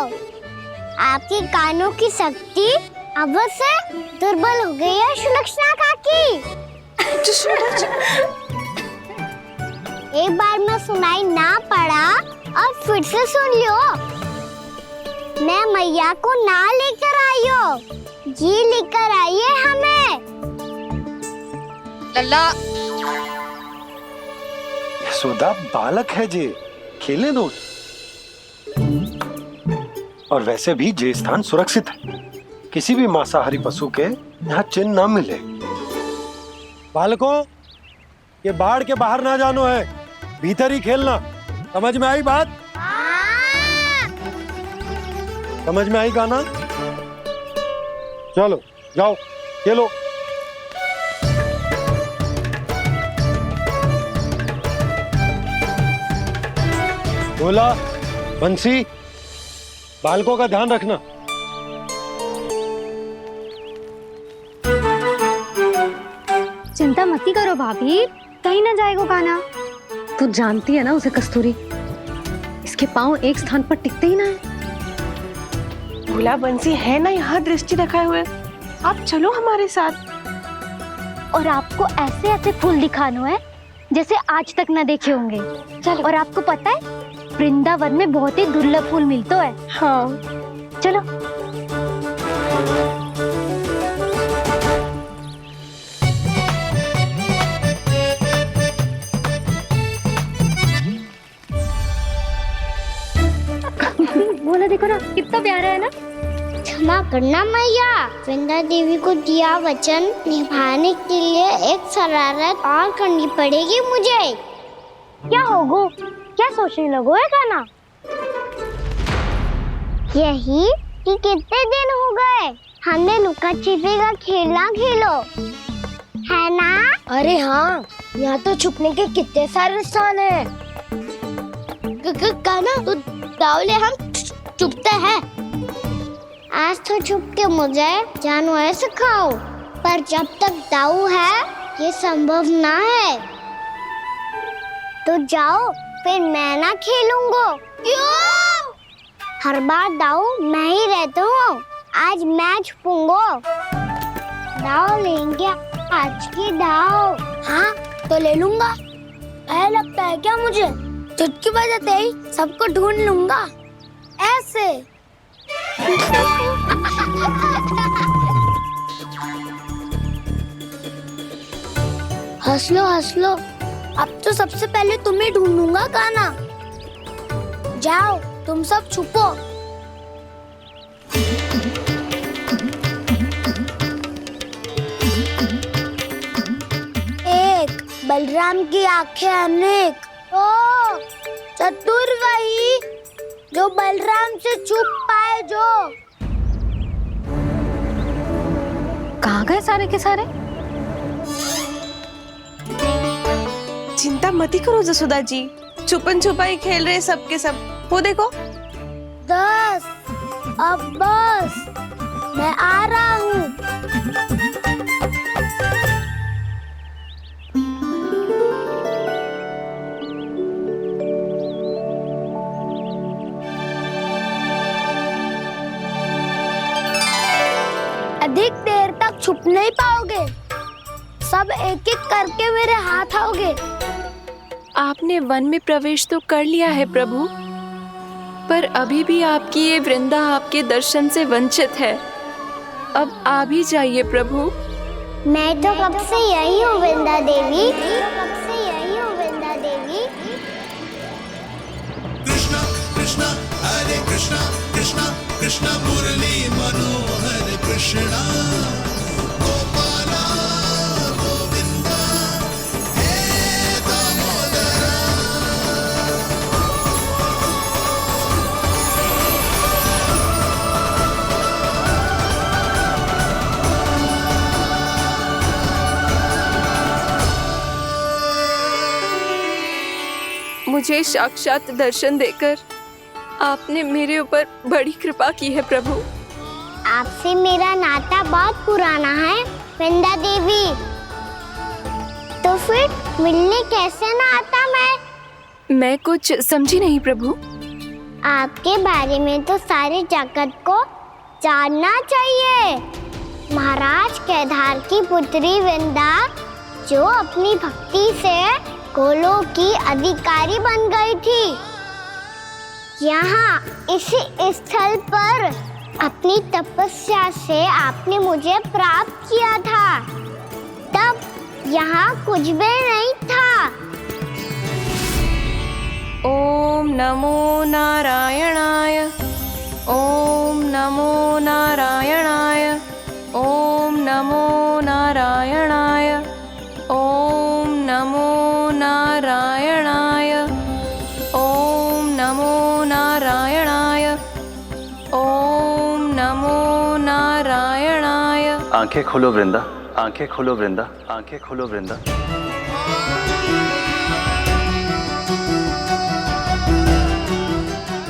आपके कानों की शक्ति अब से दुर्बल हो गई है सुलक्षणा काकी। एक बार में सुनाई ना पड़ा और फिर से सुन लियो। मैं मैया को ना लेकर आई हो, जी लेकर आई है हमें। लल्ला, यशोदा बालक है जे, खेलने दो। और वैसे भी जे स्थान सुरक्षित है, किसी भी मांसाहारी पशु के यहाँ चिन्ह ना मिले। बालकों, ये बाढ़ के बाहर ना जानो है, भीतर ही खेलना। समझ में आई बात? समझ में आई गाना? चलो जाओ खेलो। बोला बंसी, बालकों का ध्यान रखना। चिंता मत करो भाभी, कहीं ना जाएगा कान्हा। तू जानती है ना उसे कस्तूरी, इसके पांव एक स्थान पर टिकते ही ना है। भोला बंसी है ना यहाँ दृष्टि रखाए हुए, आप चलो हमारे साथ। और आपको ऐसे ऐसे फूल दिखाना है जैसे आज तक न देखे होंगे। चलो। और आपको पता है वृंदावन में बहुत ही दुर्लभ फूल मिलते हैं। हाँ चलो। बोला देखो ना कितना प्यारा है ना। क्षमा करना मैया, वृंदा देवी को दिया वचन निभाने के लिए एक शरारत और करनी पड़ेगी मुझे। क्या होगो, क्या सोचने लगो है कान्हा? यही कि कितने दिन हो गए हमने लुका छिपी का खेलना खेलो, है ना? अरे हाँ, यहाँ तो छुपने के कितने सारे स्थान है। कान्हा तो दावले हम चुपते हैं। आज तो छुप के मुझे जानवर सिखाओ, पर जब तक दाऊ है ये संभव ना है। तो जाओ, फिर मैं ना खेलूंगा। क्यों? हर बार दाऊ मैं ही रहता हूँ, आज मैं छुपूंगा। दाऊ लेंगे आज की दाऊ। हाँ तो ले लूंगा। ऐसा लगता है क्या मुझे? चुटकी बजाते ही सबको ढूंढ लूंगा ऐसे। हंस लो, अब तो सबसे पहले तुम्हें ढूंढूंगा गाना। जाओ तुम सब छुपो। एक बलराम की आंखें अनेक। ओ चतुर वही जो बलराम से छुप पाए। जो कहाँ गए सारे के सारे? चिंता मत करो जसोदा जी, छुपन छुपाई खेल रहे सब के सब। वो देखो 10 अब बस, मैं आ रहा हूँ। अधिक देर तक छुप नहीं पाओगे, सब एक एक करके मेरे हाथ आओगे। आपने वन में प्रवेश तो कर लिया है प्रभु, पर अभी भी आपकी ये वृंदा आपके दर्शन से वंचित है। अब आ भी जाइए प्रभु। मैं तो कब से यही हूँ वृंदा देवी, कब से यही हूँ वृंदा देवी। कृष्णा कृष्णा हरे कृष्णा, कृष्णा कृष्णा मुरली मनोहर कृष्णा, गोपाला गोविंदा हे दामोदरा। मुझे साक्षात दर्शन देकर आपने मेरे ऊपर बड़ी कृपा की है प्रभु। आपसे मेरा नाता बहुत पुराना है वृंदा देवी, तो फिर मिलने कैसे ना आता मैं कुछ समझी नहीं प्रभु। आपके बारे में तो सारे जगत को जानना चाहिए। महाराज केदार की पुत्री वृंदा, जो अपनी भक्ति से गोलोक की अधिकारी बन गई थी, यहाँ इसी स्थल पर अपनी तपस्या से आपने मुझे प्राप्त किया था। तब यहाँ कुछ भी नहीं था। ओम नमो नारायणाय, ओम नमो नारायणाय, ओम नमो नारायणाय, ओम नमो नारायणाय, ओम नमो नारायणाय, ओम नमो नारायणाय। आंखें खोलो वृंदा, आंखें खोलो वृंदा, आंखें खोलो वृंदा।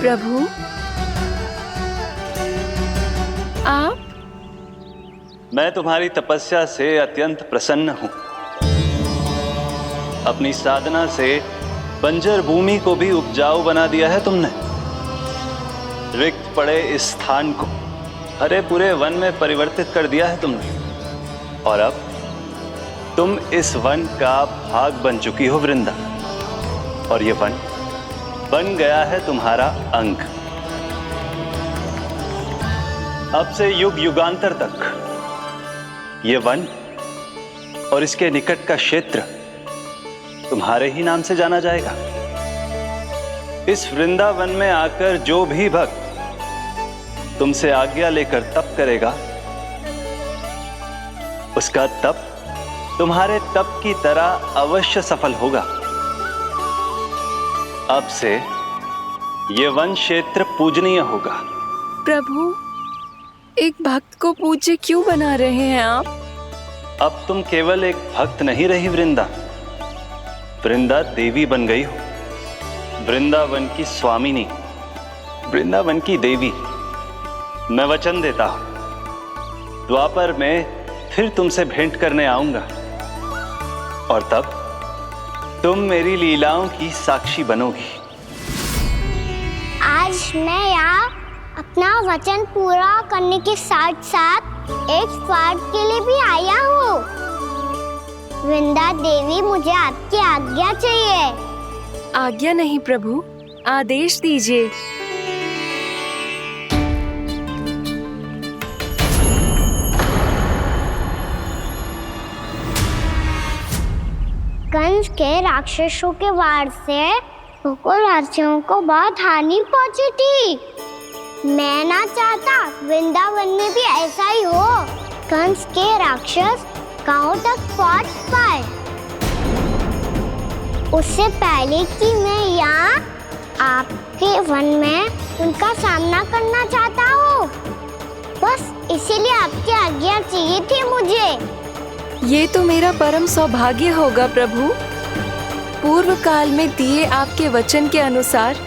प्रभु आप? मैं तुम्हारी तपस्या से अत्यंत प्रसन्न हूं। अपनी साधना से बंजर भूमि को भी उपजाऊ बना दिया है तुमने। रिक्त पड़े इस स्थान को हरे पूरे वन में परिवर्तित कर दिया है तुमने, और अब तुम इस वन का भाग बन चुकी हो वृंदा, और ये वन बन गया है तुम्हारा अंग। अब से युग युगांतर तक ये वन और इसके निकट का क्षेत्र तुम्हारे ही नाम से जाना जाएगा। इस वृंदावन में आकर जो भी भक्त तुमसे आज्ञा लेकर तप करेगा, उसका तप तुम्हारे तप की तरह अवश्य सफल होगा। अब से ये वन क्षेत्र पूजनीय होगा। प्रभु, एक भक्त को पूज्य क्यों बना रहे हैं आप? अब तुम केवल एक भक्त नहीं रही वृंदा, वृंदा देवी बन गई हो। वृंदावन की स्वामिनी, वृंदावन की देवी, मैं वचन देता हूं, द्वापर में फिर तुमसे भेंट करने आऊंगा और तब तुम मेरी लीलाओं की साक्षी बनोगी। आज मैं यहाँ अपना वचन पूरा करने के साथ साथ एक स्वार्थ के लिए भी आया हूँ। वृंदा देवी, मुझे आपकी आज्ञा चाहिए। आज्ञा नहीं प्रभु, आदेश दीजिए। कंस के राक्षसों के वार से गोकुलवासियों को बहुत हानि पहुंची थी। मैं ना चाहता वृंदावन में भी ऐसा ही हो। कंस के राक्षस गांव तक पहुंच पाए, उससे पहले कि मैं यहाँ आपके वन में उनका सामना करना चाहता हूँ। बस इसीलिए आपकी आज्ञा चाहिए थी मुझे। ये तो मेरा परम सौभाग्य होगा प्रभु। पूर्व काल में दिए आपके वचन के अनुसार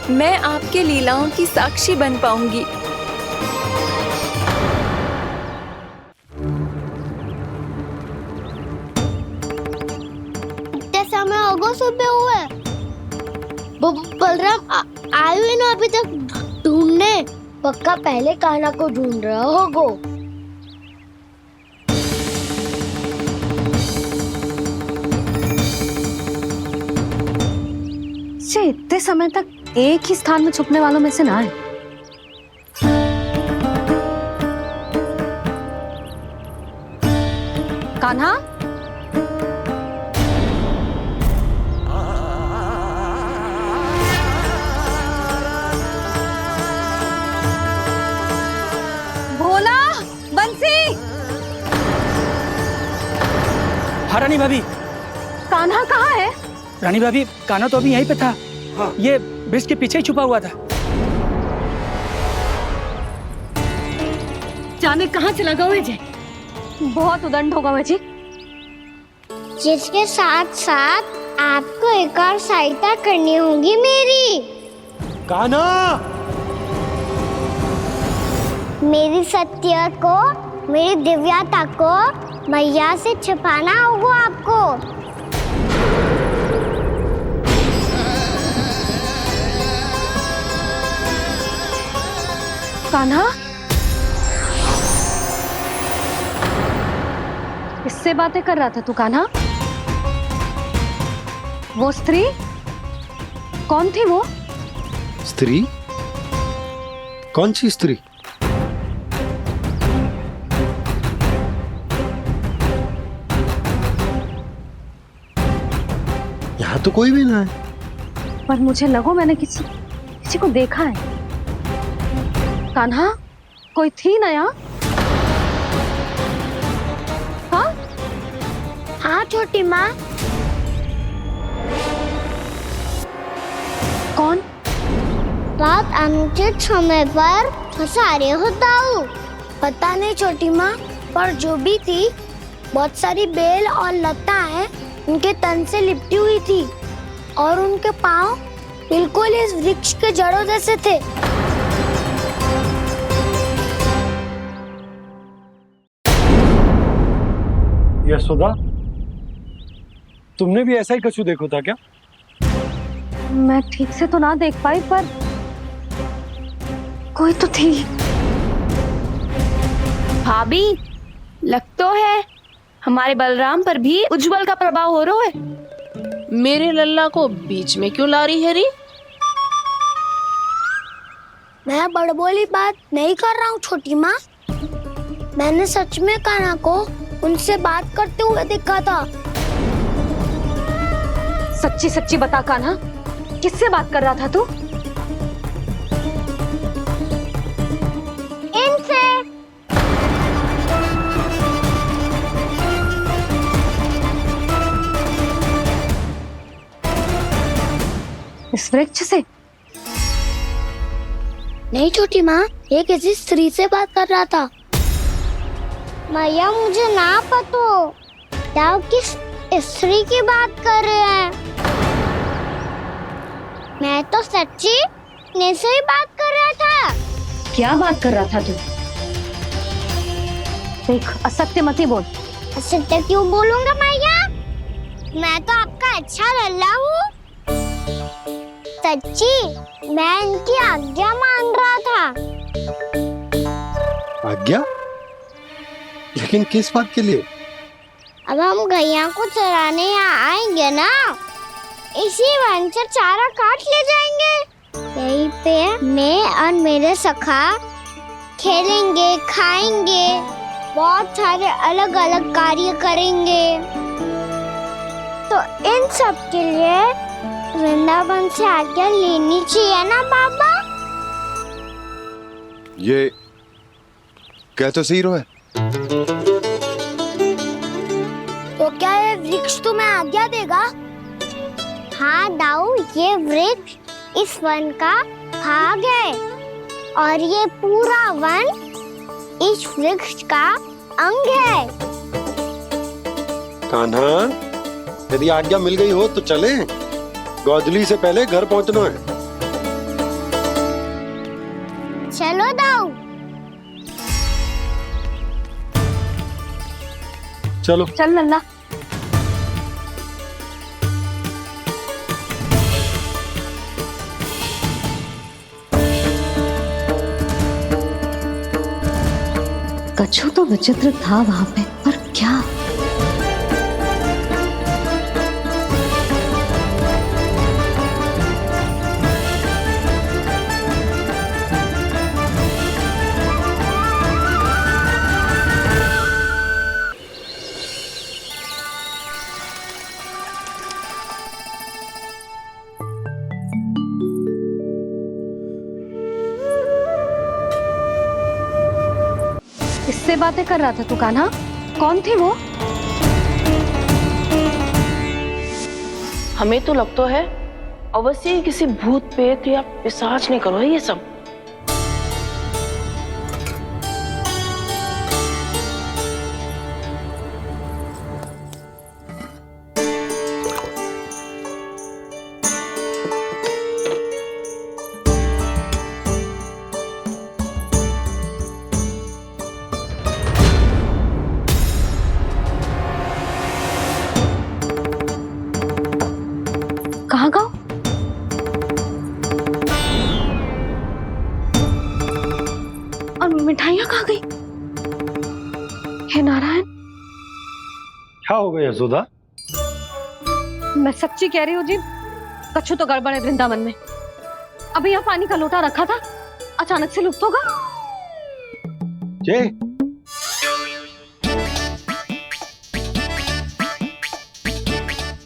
मैं आपके लीलाओं की साक्षी बन पाऊंगी। इतने समय होगा सुबह हुए। बलराम आए हुए ना अभी तक ढूंढने? पक्का पहले कान्हा को ढूंढ रहा होगा। इतने समय तक एक ही स्थान में छुपने वालों में से ना है। कान्हा, भोला, बंसी। हाँ रानी भाभी। कान्हा कहाँ है? रानी भाभी, कान्हा तो अभी यहीं पे था। हाँ। ये ब्रिज के पीछे ही छुपा हुआ था। जाने कहाँ चला गया है? बहुत उदंड होगा वह जी। जिसके साथ साथ आपको एक और सहायता करनी होगी मेरी। कान्हा, मेरी सत्य को, मेरी दिव्यता को मैया से छिपाना होगा आपको। कान्हा, किससे बातें कर रहा था तू कान्हा? वो स्त्री कौन थी? वो स्त्री? कौन सी स्त्री? यहाँ तो कोई भी ना है। पर मुझे लगो मैंने किसी को देखा है। कान्हा, कोई थी ना यहाँ? हाँ? हाँ छोटी माँ। कौन? रात अनुचित समय पर फंसारे होता हूँ। पता नहीं छोटी माँ, पर जो भी थी बहुत सारी बेल और लताएं उनके तन से लिपटी हुई थी और उनके पाँव बिल्कुल इस वृक्ष के जड़ों जैसे थे। यशोदा, तुमने भी ऐसा ही कछु देखो था क्या? मैं ठीक से तो ना देख पाई, पर कोई तो थी। भाभी, लग तो है हमारे बलराम पर भी उज्जवल का प्रभाव हो रहा है। मेरे लल्ला को बीच में क्यों ला रही है री? मैं बड़बोली बात नहीं कर रहा हूँ छोटी माँ। मैंने सच में कान्हा को उनसे बात करते हुए देखा था। सच्ची सच्ची बता कान्हा, किससे बात कर रहा था तू? इनसे। इस वृक्ष से? नहीं छोटी माँ, ये किसी स्त्री से बात कर रहा था। मैया, मुझे ना पता क्या किस स्त्री की बात कर रहे हैं। मैं तो सच्ची ने से ही बात कर रहा था। क्या बात कर रहा था तू? देख, असत्य मत ही बोल। असत्य क्यों बोलूंगा मैया? मैं तो आपका अच्छा लल्ला हूँ। सच्ची, मैं इनकी आज्ञा मान रहा था। आज्ञा? लेकिन किस बात के लिए? अब हम गैया को चराने यहाँ आएंगे ना, इसी वन से चारा काट ले जाएंगे। यहीं पे मैं और मेरे सखा खेलेंगे, खाएंगे, बहुत सारे अलग अलग कार्य करेंगे। तो इन सब के लिए वृंदावन से आज्ञा लेनी चाहिए ना बाबा? ये कह तो सही रहा है। तो क्या ये वृक्ष तुम्हें आज्ञा देगा? हाँ दाऊ, ये वृक्ष इस वन का भाग है और ये पूरा वन इस वृक्ष का अंग है। कान्हा, यदि आज्ञा मिल गई हो तो चले। गोधूली से पहले घर पहुंचना है। चलो दाऊ। चलो चल लल्ला। कछु तो विचित्र था वहां पे, पर क्या? किससे बातें कर रहा था तू कान्हा? कौन थे वो? हमें तो लगता है अवश्य ही किसी भूत प्रेत या पिशाच ने करो है ये सब। कहाँ गाँव? और मिठाइयाँ कहाँ गई? हे नारायण! क्या हो गया यशोदा? मैं सच्ची कह रही हूँ जी, कछु तो गड़बड़ है वृंदावन में। अभी यहाँ पानी का लोटा रखा था, अचानक से लुप्त होगा। जय,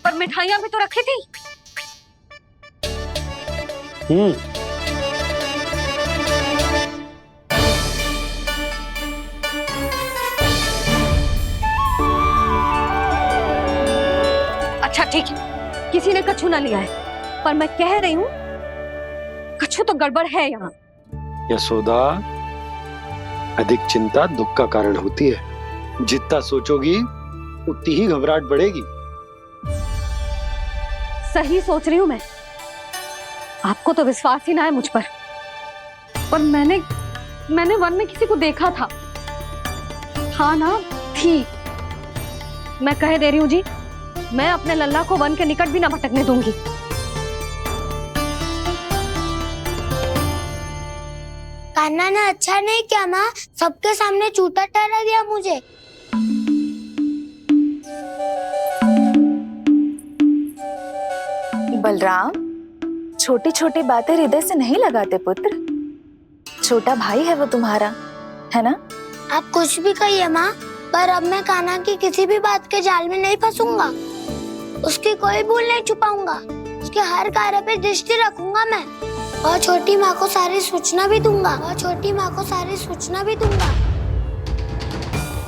पर मिठाइयाँ भी तो रखी थी। अच्छा ठीक है, किसी ने कछु ना लिया है, पर मैं कह रही हूँ कछु तो गड़बड़ है यहाँ। यशोदा, अधिक चिंता दुख का कारण होती है। जितना सोचोगी उतनी ही घबराहट बढ़ेगी। सही सोच रही हूँ मैं। आपको तो विश्वास ही ना है मुझ पर मैंने वन में किसी को देखा था। हाँ ना, थी। मैं कह दे रही हूँ जी, मैं अपने लल्ला को वन के निकट भी ना भटकने दूंगी। कान्हा ने अच्छा नहीं किया माँ, सबके सामने झूठा ठहरा दिया मुझे। बलराम, छोटी छोटी बातें हृदय से नहीं लगाते पुत्र। छोटा भाई है वो तुम्हारा, है ना? आप कुछ भी कहिए माँ, पर अब मैं कान्हा की किसी भी बात के जाल में नहीं फंसूंगा। उसकी कोई भूल नहीं छुपाऊंगा। उसके हर कार्य पे दृष्टि रखूंगा मैं, और छोटी माँ को सारी सूचना भी दूंगा।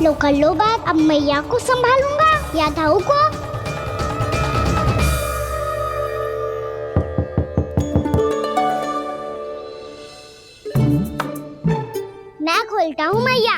लो कर लो बात, अब मैया को संभालूंगा या धाऊ को। मैं खोलता हूँ मैया।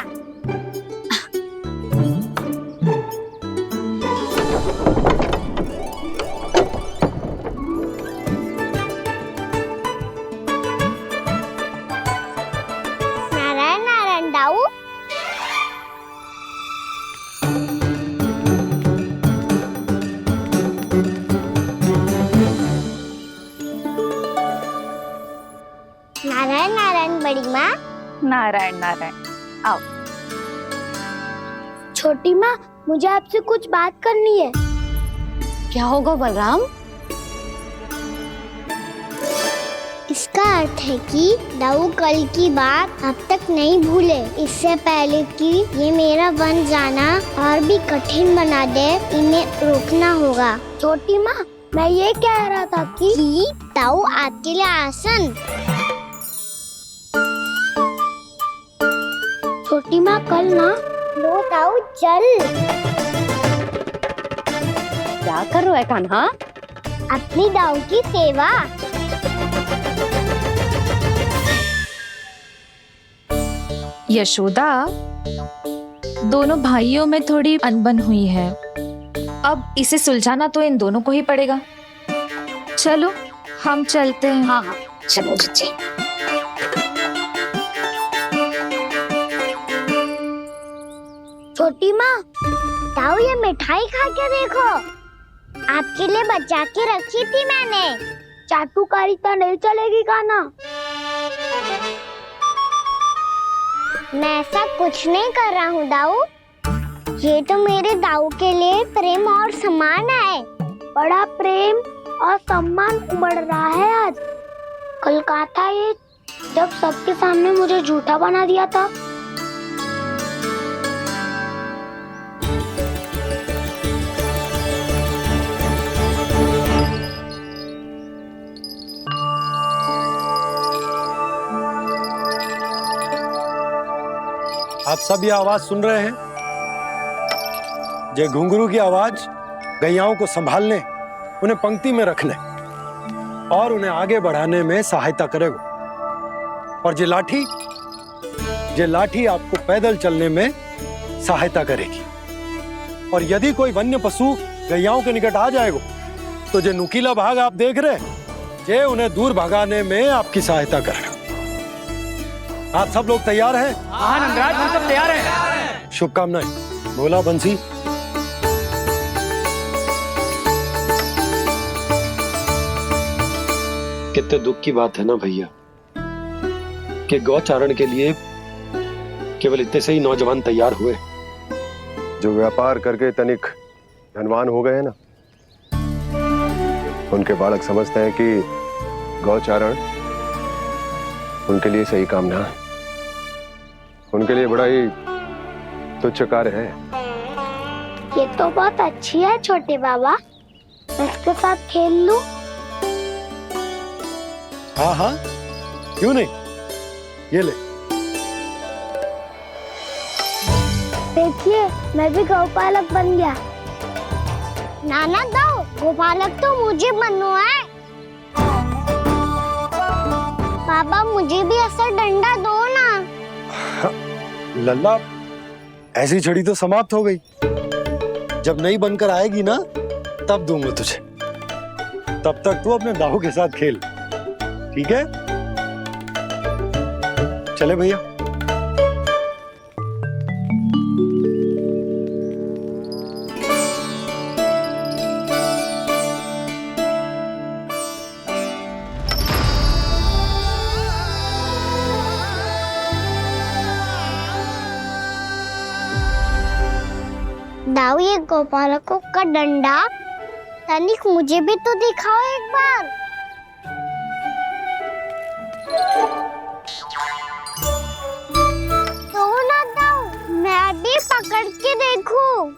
नारायण नारायण। आओ। छोटी माँ, मुझे आपसे कुछ बात करनी है। क्या होगा बलराम? इसका अर्थ है कि दाऊ कल की बात अब तक नहीं भूले। इससे पहले कि ये मेरा वन जाना और भी कठिन बना दे, इन्हें रोकना होगा। छोटी माँ, मैं ये कह रहा था कि दाऊ आपके लिए आसन। छोटी माँ, कल ना लो दाऊ चल। क्या कर रहा है कान्हा? अपनी दाऊ की सेवा। यशोदा, दोनों भाइयों में थोड़ी अनबन हुई है। अब इसे सुलझाना तो इन दोनों को ही पड़ेगा। चलो हम चलते हैं। हाँ हाँ चलो जी। छोटी माँ, दाऊ ये मिठाई खा के देखो। आपके लिए बचा के रखी थी मैंने। चाटुकारिता नहीं चलेगी कान्हा। मैं ऐसा कुछ नहीं कर रहा हूँ दाऊ। ये तो मेरे दाऊ के लिए प्रेम और सम्मान है। बड़ा प्रेम और सम्मान उमड़ रहा है आज। कल कहा था ये, जब सबके सामने मुझे झूठा बना दिया था। आप सब ये आवाज सुन रहे हैं? ये घुंघरू की आवाज गैयाओं को संभालने, उन्हें पंक्ति में रखने और उन्हें आगे बढ़ाने में सहायता करेगा। और ये लाठी आपको पैदल चलने में सहायता करेगी। और यदि कोई वन्य पशु गैयाओं के निकट आ जाएगा तो जो नुकीला भाग आप देख रहे हैं, ये उन्हें दूर भगाने में आपकी सहायता करेगा। आप सब लोग तैयार हैं? हाँ नंदराज, हम सब तैयार हैं। शुभकामनाएं। बोला बंसी। कितने दुख की बात है ना भैया कि गौचारण के लिए केवल इतने से ही नौजवान तैयार हुए। जो व्यापार करके तनिक धनवान हो गए हैं ना, उनके बालक समझते हैं कि गौचारण उनके लिए सही काम ना है। उनके लिए बड़ा ही तुच्छ कार्य है। ये तो बहुत अच्छी है छोटे बाबा, मैं इसके साथ खेल लूं? हाँ हाँ क्यों नहीं, ये ले। देखिए मैं भी गौपालक बन गया। नाना दाऊ, गौपालक तो मुझे बनना है। बाबा मुझे भी ऐसा डंडा दो ना। लल्ला, ऐसी छड़ी तो समाप्त हो गई। जब नई बनकर आएगी ना तब दूंगा तुझे। तब तक तू अपने दाऊ के साथ खेल, ठीक है? चले भैया। दाऊ, ये गोपालकों का डंडा तनिक मुझे भी तो दिखाओ एक बार। तो ना दाऊ, मैं भी पकड़ के देखूं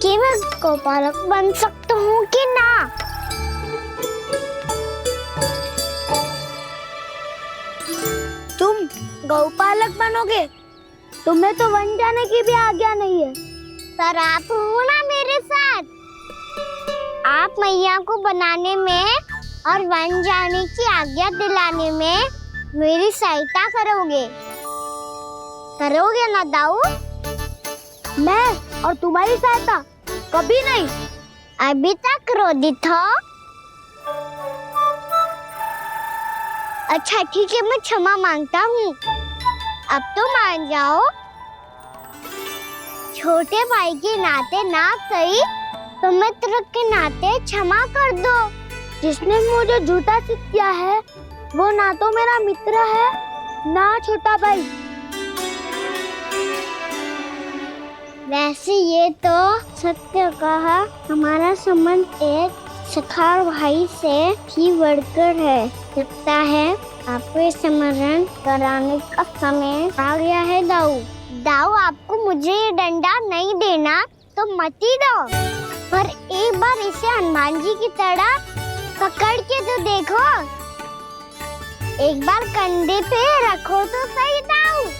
कि मैं गोपालक बन सकता हूँ कि ना। तुम गौपालक बनोगे? तुम्हें तो वन जाने की भी आज्ञा नहीं है। पर आप हो ना मेरे साथ। आप मैया को बनाने में और वन जाने की आज्ञा दिलाने में मेरी सहायता करोगे ना दाऊ? मैं और तुम्हारी सहायता कभी नहीं। अभी तक क्रोधित हो? अच्छा ठीक है, मैं क्षमा मांगता हूँ। अब तो मान जाओ। छोटे भाई के नाते ना सही तो मित्र के नाते क्षमा कर दो। जिसने मुझे झूठा सिद्ध किया है वो ना तो मेरा मित्र है ना छोटा भाई। वैसे ये तो सत्य कहा, हमारा संबंध एक सखार भाई से भी बढ़कर है। लगता है आपको स्मरण कराने का समय आ गया है दाऊ। दाऊ, आपको मुझे ये डंडा नहीं देना तो मत ही दो, पर एक बार इसे हनुमान जी की तरह पकड़ के तो देखो। एक बार कंधे पे रखो तो सही दाऊ,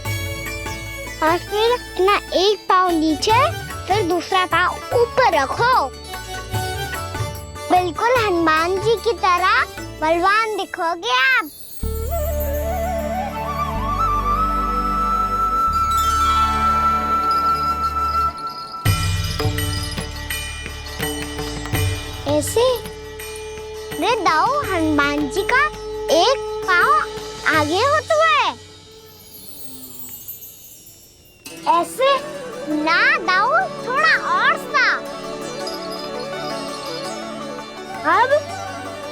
और फिर अपना एक पाँव नीचे फिर दूसरा पाँव ऊपर रखो। बिल्कुल हनुमान जी की तरह बलवान दिखोगे आप। ऐसे रे दाऊ, हनुमान जी का एक पाँव आगे होता है। ऐसे ना दाऊ, थोड़ा और सा। अब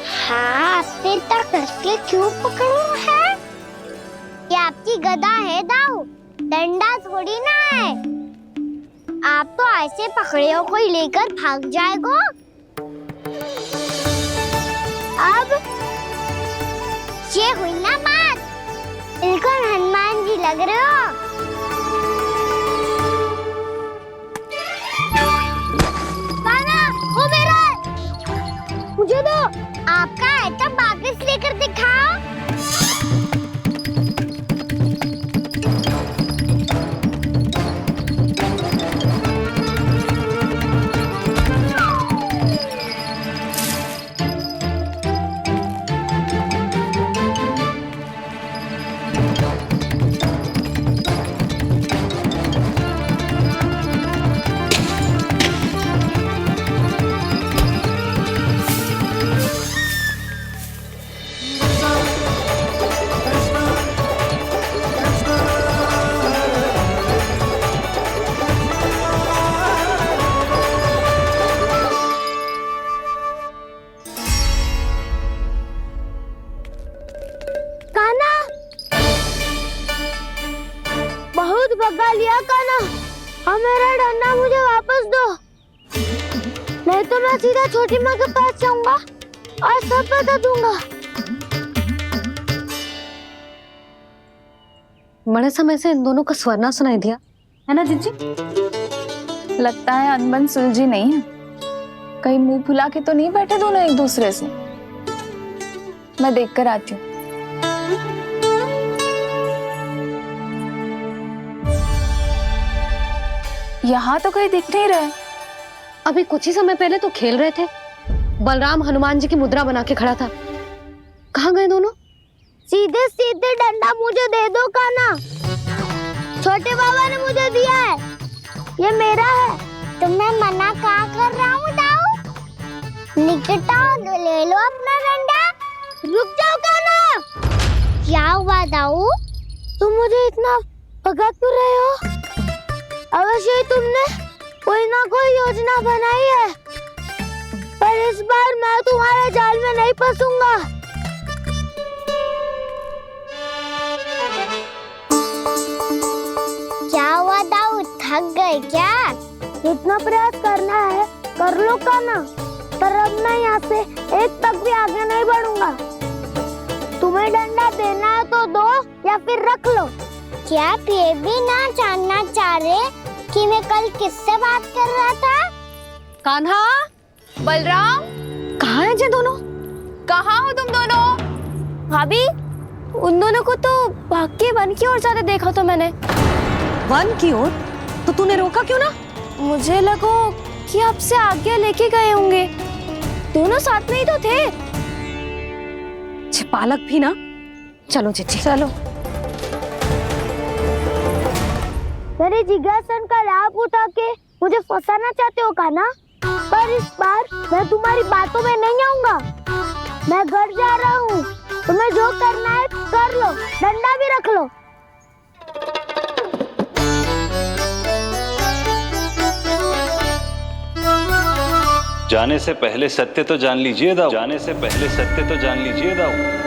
हाथ पे तक कसके क्यों पकड़ो है? ये आपकी गदा है दाऊ, डंडा थोड़ी ना है। आप तो ऐसे पकड़े हो कोई लेकर भाग जाएगा। अब ये हुई ना बात, बिल्कुल हनुमान जी लग रहे हो। कान्हा, वो मेरा, मुझे दो। आपका है तो वापस लेकर दिखाओ। बहुत भगा लिया कान्हा, अब मेरा डंडा मुझे वापस दो, नहीं तो मैं सीधा छोटी माँ के पास जाऊंगा और सब बता दूंगा। बड़े समय से इन दोनों का स्वर ना सुनाई दिया, है ना जीजी? लगता है अनबन सुलझी नहीं है। कहीं मुंह फुला के तो नहीं बैठे दोनों एक दूसरे से। मैं देख कर आती हूँ। यहाँ तो कहीं दिख नहीं रहा। अभी कुछ ही समय पहले तो खेल रहे थे। बलराम हनुमान जी की मुद्रा बना के खड़ा था। कहाँ गए दोनों? सीधे सीधे डंडा मुझे दे दो कान्हा, छोटे बाबा ने मुझे दिया है, ये मेरा है। तो मैं मना कहाँ कर रहा हूँ दाऊ? निकट आओ तो ले लो अपना डंडा। रुक जाओ कान्हा। क्या हुआ दाऊ, तुम मुझे इतना भगा क्यों रहे हो? अवश्य ही तुमने कोई ना कोई योजना बनाई है, पर इस बार मैं तुम्हारे जाल में नहीं फंसूंगा। क्या हुआ दाऊ, थक गए क्या? जितना प्रयास करना है कर लो कान्हा, पर अब मैं यहाँ से एक तक भी आगे नहीं बढ़ूंगा। तुम्हें डंडा देना है तो दो या फिर रख लो। क्या आप ये भी ना जानना चाह रहे कि मैं कल किससे बात कर रहा था? कान्हा, बलराम, कहाँ हैं ये दोनों? कहाँ हो तुम दोनों? भाभी, उन दोनों को तो भाग के वन की ओर जाते देखा तो मैंने। वन की ओर? तो तूने रोका क्यों ना? मुझे लगा कि आपसे आज्ञा लेके गए होंगे। दोनों साथ में ही तो थे। पालक भी ना। चलो जीजी, चलो। मेरे जिज्ञासन का लाभ उठा के मुझे फंसाना चाहते हो कान्हा, पर इस बार मैं तुम्हारी बातों में नहीं आऊंगा। मैं घर जा रहा हूँ, तुम्हें जो करना है कर लो, डंडा भी रख लो। जाने से पहले सत्य तो जान लीजिए दाऊ। जाने से पहले सत्य तो जान लीजिए दाऊ।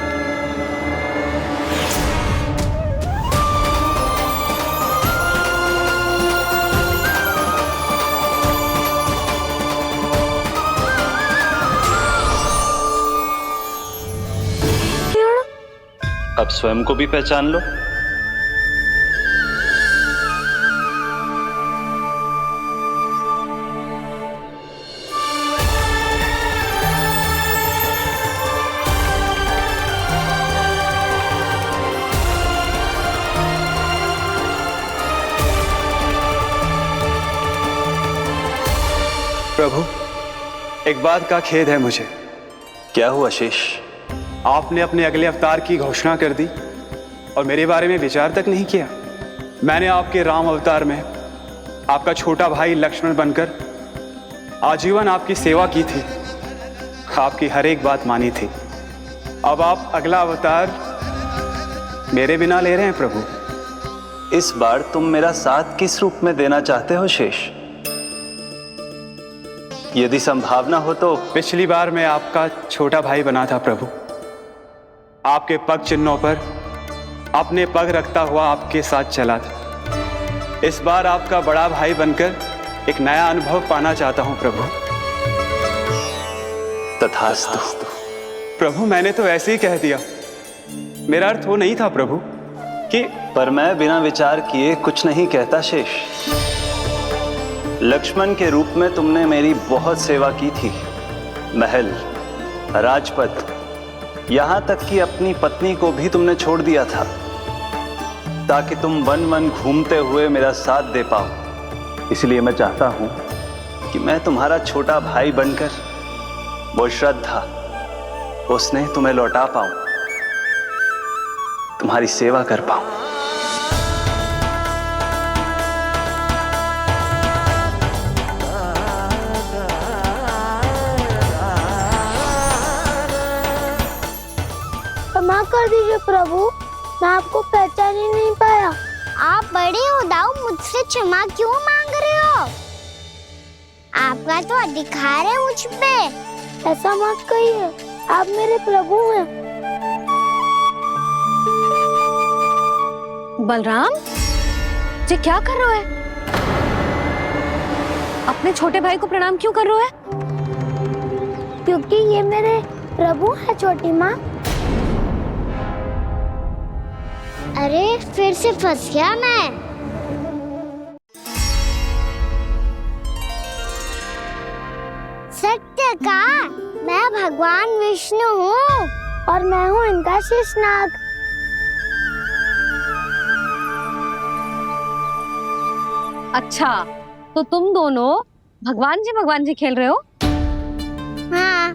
अब स्वयं को भी पहचान लो। प्रभु, एक बात का खेद है मुझे। क्या हुआ शेष? आपने अपने अगले अवतार की घोषणा कर दी और मेरे बारे में विचार तक नहीं किया। मैंने आपके राम अवतार में आपका छोटा भाई लक्ष्मण बनकर आजीवन आपकी सेवा की थी, आपकी हर एक बात मानी थी। अब आप अगला अवतार मेरे बिना ले रहे हैं प्रभु। इस बार तुम मेरा साथ किस रूप में देना चाहते हो शेष? यदि संभावना हो तो। पिछली बार मैं आपका छोटा भाई बना था प्रभु, आपके पग चिन्हों पर अपने पग रखता हुआ आपके साथ चला था। इस बार आपका बड़ा भाई बनकर एक नया अनुभव पाना चाहता हूं प्रभु। तथास्तु। प्रभु, मैंने तो ऐसे ही कह दिया, मेरा अर्थ वो नहीं था प्रभु कि। पर मैं बिना विचार किए कुछ नहीं कहता शेष। लक्ष्मण के रूप में तुमने मेरी बहुत सेवा की थी। महल, राजपथ, यहां तक कि अपनी पत्नी को भी तुमने छोड़ दिया था ताकि तुम वन वन घूमते हुए मेरा साथ दे पाओ। इसलिए मैं चाहता हूं कि मैं तुम्हारा छोटा भाई बनकर वो श्रद्धा, वो स्नेह तुम्हें लौटा पाऊं, तुम्हारी सेवा कर पाऊं। क्षमा कर दीजिए प्रभु, मैं आपको पहचान ही नहीं पाया। आप बड़े उदाऊ मुझसे क्षमा क्यों मांग रहे हो? आपका तो अधिकार है मुझ पे। ऐसा मत कहिए, आप मेरे प्रभु हैं। बलराम, ये क्या कर रहे हो? अपने छोटे भाई को प्रणाम क्यों कर रहे हो? क्योंकि ये मेरे प्रभु है छोटी माँ। अरे फिर से फंस गया मैं। सत्य का, मैं भगवान विष्णु हूँ और मैं हूँ इनका शेषनाग। अच्छा, तो तुम दोनों भगवान जी खेल रहे हो? हाँ।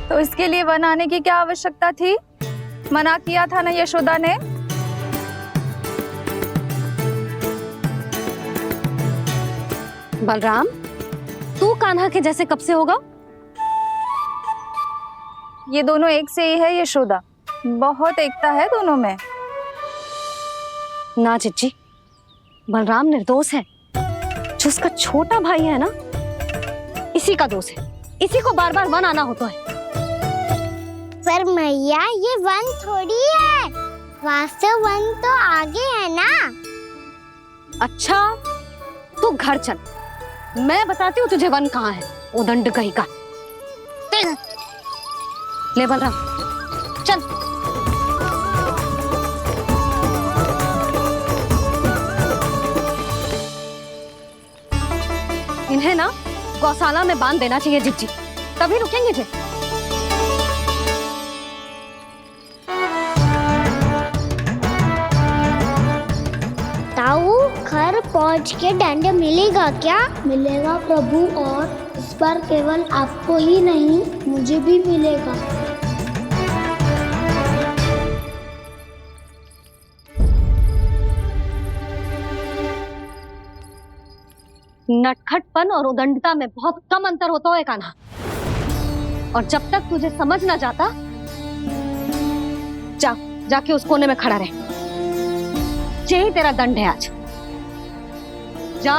तो इसके लिए वन आने की क्या आवश्यकता थी? मना किया था ना यशोदा ने। बलराम, तू कान्हा के जैसे कब से होगा? ये दोनों एक से ही है यशोदा, बहुत एकता है दोनों में। ना चिच्ची, बलराम निर्दोष है। जो उसका छोटा भाई है ना, इसी का दोष है। इसी को बार बार वन आना होता है। पर मैया, ये वन थोड़ी है, वास्तव वन तो आगे है ना। अच्छा, तू घर चल, मैं बताती हूँ तुझे वन कहाँ है। उदंड कहीं का। ले बलराम, चल। इन्हें ना गौशाला में बांध देना चाहिए जिज्जी, तभी रुकेंगे जे। ताऊ, घर पहुंच के दंड मिलेगा क्या? मिलेगा प्रभु, और इस बार केवल आपको ही नहीं, मुझे भी मिलेगा। नटखटपन और उदंडता में बहुत कम अंतर होता है कान्हा, और जब तक तुझे समझ ना जाता, जाके उस कोने में खड़ा रहे। यही तेरा दंड है आज। जा।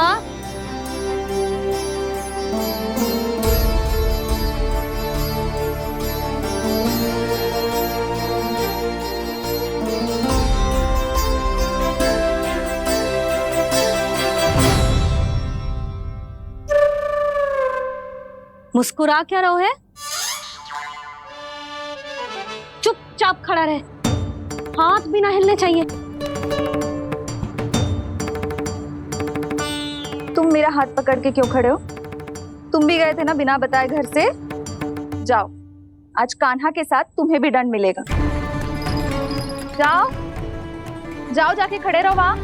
मुस्कुरा क्या रहो है? चुपचाप खड़ा रहे। हाथ भी ना हिलने चाहिए। तुम मेरा हाथ पकड़ के क्यों खड़े हो? तुम भी गए थे ना बिना बताए घर से। जाओ, आज कान्हा के साथ तुम्हें भी दंड मिलेगा। जाओ जाओ, जाके खड़े रहो वहां।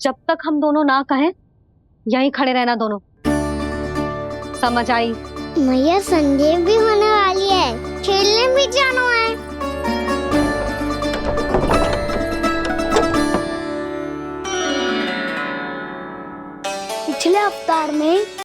जब तक हम दोनों ना कहें यहीं खड़े रहना दोनों, समझ आई? मैया संडे भी होने वाली है, खेलने भी जाना है।